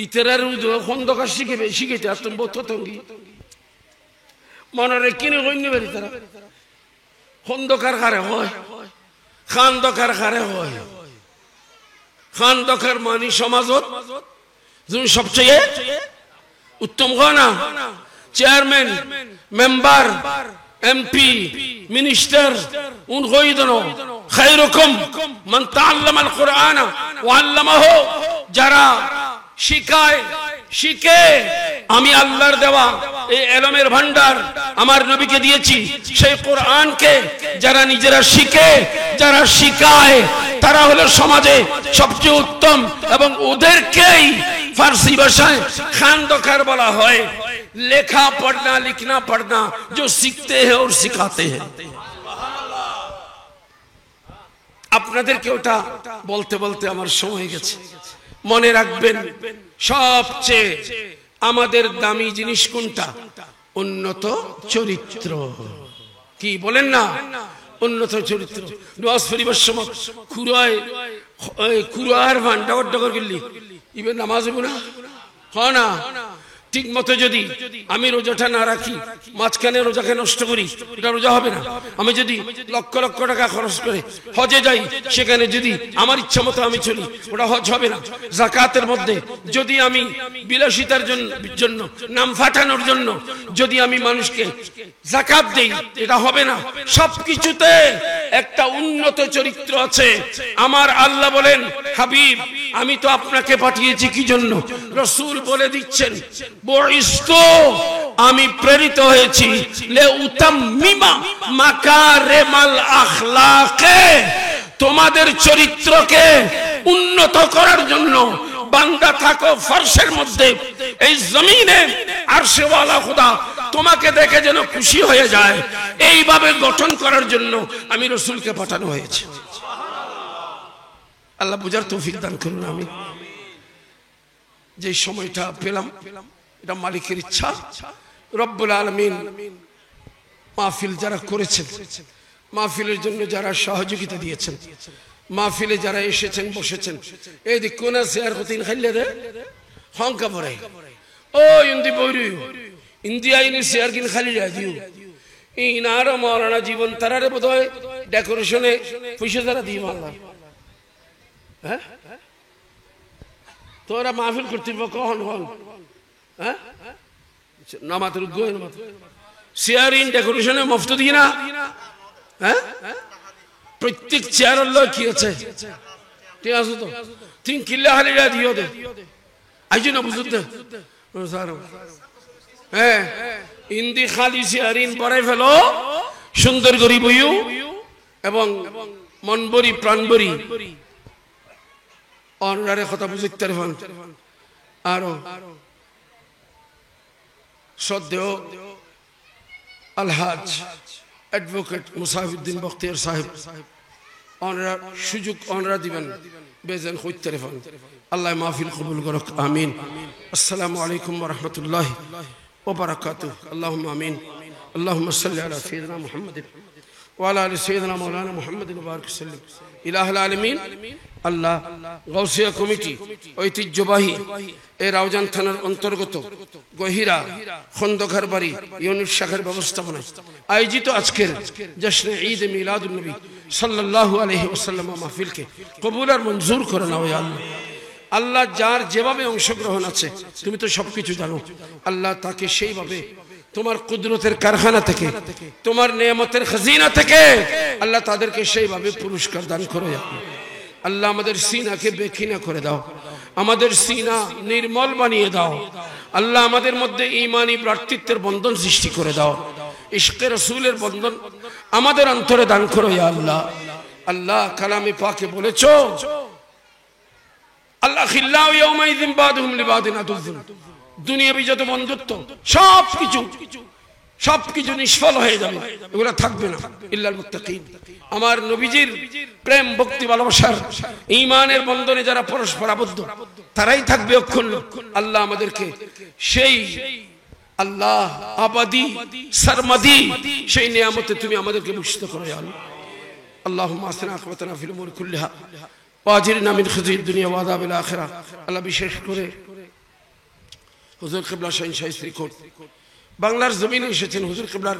ইতরার উদ খন্দকার শিখাইতে আর তুমি বহুত তঙ্গি মনরে কিনে কইনি বাড়ি তারা খন্দকার কারে হয়, খান্দকার কারে হয়। খান্দকার মানি সমাজত তুমি সবচেয়ে উত্তম হয় না, চেয়ারম্যান, মেম্বার, এমপি, মিনিস্টার, উন কইদনো খায়রুকুম মান তাআল্লামাল কুরআন ওয়া আল্লামাহু, যারা শিখায় শিখে। আমি আল্লাহর দেওয়া এই ইলমের ভান্ডার আমার নবীকে দিয়েছি, সেই কোরআনকে যারা নিজেরা শিখে, যারা শিখায়, তারা হলো সমাজে সবচেয়ে উত্তম। এবং ওদেরকেই ফার্সি ভাষায় খানদকার বলা হয়। লেখা পড়না লিখনা পড়না जो सीखते हैं और सिखाते हैं। আপনাদেরকে ওটা বলতে বলতে আমার সময় গেছে। মনে রাখবেন, সবচেয়ে আমাদের দামি জিনিস কোনটা? উন্নত চরিত্র। কি বলেন না? উন্নত চরিত্র। নামাজ পড়িবার সময় খুরার ভান্ডা ডগর গেলি ইবে নামাজ হইব না, হয় না? ঠিক মতো যদি আমি রোজাটা না রাখি, মাঝখানে রোজাকে নষ্ট করি, এটা রোজা হবে না। আমি যদি লক্ষ লক্ষ টাকা খরচ করে হজে যাই, সেখানে যদি আমার ইচ্ছা মতো আমি চলি, ওটা হজ হবে না। যাকাতের মধ্যে যদি আমি বিলাসিতার জন্য, নাম ফাটানোর জন্য যদি আমি মানুষকে যাকাত দেই, এটা হবে না। সবকিছুতে একটা উন্নত চরিত্র আছে। আমার আল্লাহ বলেন, হাবিব আমি তো আপনাকে পাঠিয়েছি কি জন্য? রাসূল বলে দিচ্ছেন, আমি প্রেরিত হয়েছি লে উতাম্মিমা মাকারিমাল আখলাকে, তোমাদের চরিত্রকে উন্নত করার জন্য। বান্দা থাকো ফরশের মধ্যে, এই জমিনে আরশে ওয়ালা খোদা তোমাকে দেখে যেন খুশি হয়ে যায়, এইভাবে গঠন করার জন্য আমি রাসূলকে পাঠানো হয়েছে। আল্লাহ বুঝার তৌফিক দান করুন। আমি যে সময়টা পেলাম, এটা মালিকের ইচ্ছা। রব্বুল আলামিন মাহফিল যারা করেছেন, মাহফিলের জন্য যারা সহযোগিতা দিয়েছেন, মাহফিলে যারা এসেছেন বসেছেন, এই দিক কোন শেয়ার কতিন খাইলে দে হংকা পড়ে ও ইন্দি বইরু ইন্ডিয়া ইনি শেয়ার কিন খালি দিও ইনার মাওলানা জীবন তারারে বোধহয় ডেকোরেশনে পয়সা যারা দিই মাল্লা। হ্যাঁ, তোরা মাহফিল করতে কখন হন? হ্যাঁ, নামাতের উদ্যোগ শেয়ারিং ডেকোরেশনে মুফত দিই না। হ্যাঁ, প্রত্যেক চেয়ারের লোক কি আছে? ঠিক আছে তো, তিন কিল্লা হালিরা দিও দে আইজ না বুঝতে। হ্যাঁ, ইন্দি খালি চেয়ারিং পরাই ফেলো, সুন্দর করি বইও এবং মনবরি প্রাণবরি অনারে কথা বুঝতে পারেন। আরো শ্রদ্ধেয় আলহাজ অ্যাডভোকেট মুসাফিউদ্দিন বখতিয়ার সাহেব অনরা সুযোগ অনরা দিবেন বেজান কইতে পারেন। আল্লাহ মাহফিল কবুল করুক, আমিন। আসসালামু আলাইকুম ওয়া রাহমাতুল্লাহি ওয়া বারাকাতুহু। আল্লাহুম্মা আমিন। আল্লাহুম্মা সাল্লি আলা সাইয়্যিদিনা মুহাম্মাদিন ওয়া আলা আলি সাইয়্যিদিনা মাওলানা মুহাম্মাদিন ওয়া বারিক সাল্লিম। ইলাহুল আলামিন আল্লাহ গাউসিয়া কমিটি ঐতিহ্যবাহী এই রাউজান থানার অন্তর্গত গহিরা খন্দকার বাড়ি ইউনিট শাখার ব্যবস্থাপনায় আয়োজিত আজকের জশ্নে ঈদ মিলাদুন নবী সাল্লাল্লাহু আলাইহি ওয়াসাল্লাম মাহফিলকে কবুল আর মঞ্জুর করে নাও ইয়া আল্লাহ। আল্লাহ যার যেভাবে অংশগ্রহণ আছে তুমি তো সবকিছু জানো, আল্লাহ তাকে সেইভাবে তোমার কুদরতের কারখানা থেকে, তোমার নেয়ামতের খাজিনা থেকে আল্লাহ তাদেরকে সেইভাবে পুরস্কার দান করো। আল্লাহ আমাদের সিনাকে বেকিনা করে দাও, আমাদের সিনা নির্মল বানিয়ে দাও। আল্লাহ আমাদের মধ্যে ঈমানি ভ্রাতৃত্বের বন্ধন সৃষ্টি করে দাও, ইশকে রাসূলের বন্ধন আমাদের অন্তরে দান করো ইয়া আল্লাহ। আল্লাহ কালামে পাকে বলেছো, আল্লাহ খিল্লাউ ইয়াউমাইযিন বাদুহুম লিবাদিন আদুযুন, দুনিয়াবি যত বন্ধুত্ব সবকিছু সবকিছু নিষ্ফল হয়ে যাবে, এগুলো থাকবে না। ইল্লাল মুত্তাকিন, আমার নবীজির প্রেম ভক্তি ভালোবাসার ঈমানের বন্ধনে যারা পরস্পর আবদ্ধ তারাই থাকবে অক্ষুণ্ণ। আল্লাহ আমাদেরকে সেই আল্লাহ আবাদি সারমাদি সেই নিয়ামতে তুমি আমাদেরকে ভূষিত করো ইয়া আল্লাহ। আল্লাহুম্মা আসনা আখিরাতানা ফিল উমুরি কুল্লিহা ওয়া আজিরনা মিন খিজিদ দুনিয়া ওয়া আযাবিল আখিরাহ। আল্লাহ বিশেষ করে হুজুর কিবলা শাহিন শাহী শ্রীকোট বাংলার জমিনে এসেছেন। হুজুর কিবলার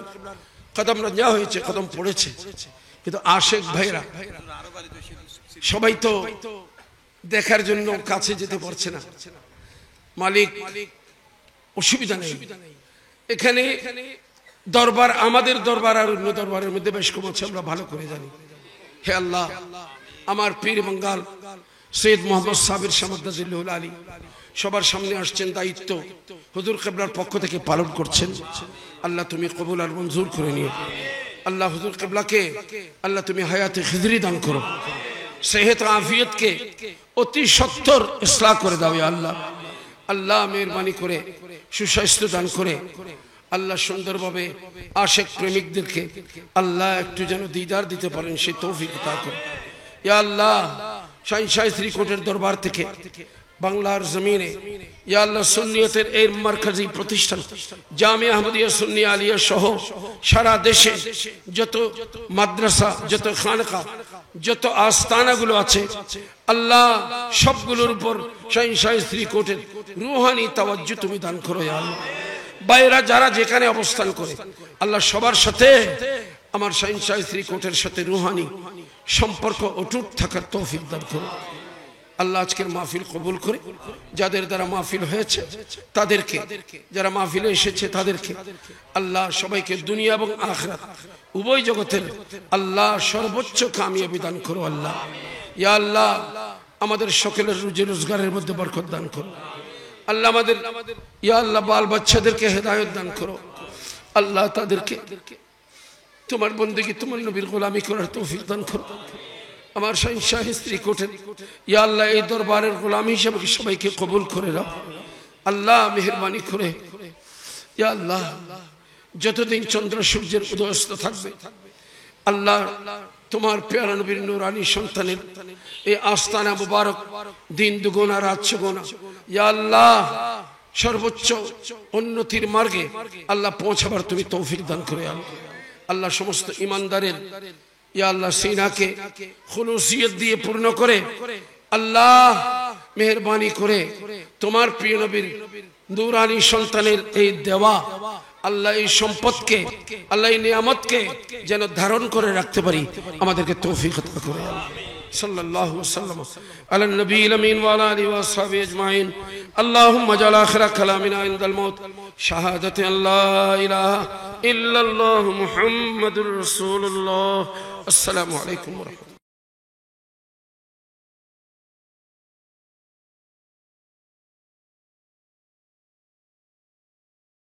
কদম রাজা হয়েছে, কদম পড়েছে, কিন্তু আশেক ভাইরা সবাই তো দেখার জন্য কাছে যেতে পারছে না। মালিক অসুবিধা নেই, এখানে দরবার আমাদের দরবার আর অন্য দরবারের মধ্যে বেশ কম আছে, আমরা ভালো করে জানি। হে আল্লাহ, আমার পীর বাঙ্গাল সৈয়দ মোহাম্মদ সাবির সামাদ্দাজিল্লাহুল আলী সবার সামনে আসছেন, দায়িত্ব হুজুর কিবলার পক্ষ থেকে পালন করছেন। আল্লাহ তুমি কবুল আর মঞ্জুর করে নিও। আল্লাহ হুজুর কিবলাকে আল্লাহ তুমি হায়াতে খিজরি দান করো, সেহত আফিয়তকে অতি সত্তর ইসলাহ করে দাও ইয়া আল্লাহ। আল্লাহ মেহরবানি করে সুস্বাস্থ্য দান করে আল্লাহ সুন্দরভাবে আশেক প্রেমিকদেরকে আল্লাহ একটু যেন দিদার দিতে পারেন সেই তৌফিক দান করো ইয়া আল্লাহ। শাহিন শাহী শ্রীকোটের দরবার থেকে বাংলার জমিনে ইয়া আল্লাহ সুন্নিয়তের এই মারকাজি প্রতিষ্ঠান জামিয়া আহমদিয়া সুন্নিয়া আলিয়া সহ সারা দেশে যত মাদ্রাসা, যত খানকা, যত আস্তানাগুলো আছে আল্লাহ সবগুলোর উপর শাহিন শাহী শ্রীকোটের রুহানি তাওয়াজ্জু তুমি দান করো ইয়া আল্লাহ। বাইরা যারা যেখানে অবস্থান করে আল্লাহ সবার সাথে আমার শাহিন শাহী শ্রীকোটের সাথে রুহানি সম্পর্ক অটুট থাকার তৌফিক দান করো আল্লাহ। আজকের মাহফিল কবুল করে যাদের দ্বারা মাহফিল হয়েছে তাদেরকে, যারা মাহফিলে এসেছে তাদেরকে আল্লাহ সবাইকে দুনিয়া এবং আখিরাত উভয় জগতের আল্লাহ সর্বোচ্চ কামিয়াবি দান করো আল্লাহ। ইয়া আল্লাহ আমাদের সকলের রুজি রোজগারের মধ্যে বরকত দান করো আল্লাহ। আমাদের ইয়া আল্লাহ বাল বাচ্চাদেরকে হেদায়েত দান করো আল্লাহ। তাদেরকে তোমার বন্দেগী, তোমার নবীর গোলামি করার তৌফিক দান করো। আমার শাহিন শাহী শ্রীকোটের ইয়া আল্লাহ এই দরবারের গোলামি হিসেবে সবাইকে কবুল করে নাও আল্লাহ। মেহেরবানি করে ইয়া আল্লাহ যতদিন চন্দ্র সূর্যের উদয়স্ত থাকবে আল্লাহ তোমার পেয়ারা নবীর নূরানী সন্তানের এই আস্তানা মুবারক দিন দুগুণা রাত চৌগুণা ইয়া আল্লাহ সর্বোচ্চ উন্নতির মার্গে আল্লাহ পৌঁছাবার তুমি তৌফিক দান করে আল্লাহ। সমস্ত ইমানদারের ইয়া আল্লাহ সিনাকে খুলুসিয়ত দিয়ে পূর্ণ করে আল্লাহ মেহেরবানি করে তোমার প্রিয় নবীর নূরানী সন্তানের এই দেওয়া আল্লাহ এই সম্পদকে আল্লাহ এই নিয়ামতকে যেন ধারণ করে রাখতে পারি আমাদেরকে তৌফিক আতা করে। সাল্লাল্লাহু ওয়াসাল্লাম আলা নবিয়িল আমিন ওয়া আলা আলিহি ওয়া আসহাবিহি আজমাইন। আল্লাহুম্মা জাল আখিরা কালামিনা ইনদাল মাউত শাহাদাতি আল্লা ইলাহা ইল্লাল্লাহু মুহাম্মাদুর রাসূলুল্লাহ। আসসালামু আলাইকুম ওয়া রাহমাতুল্লাহ।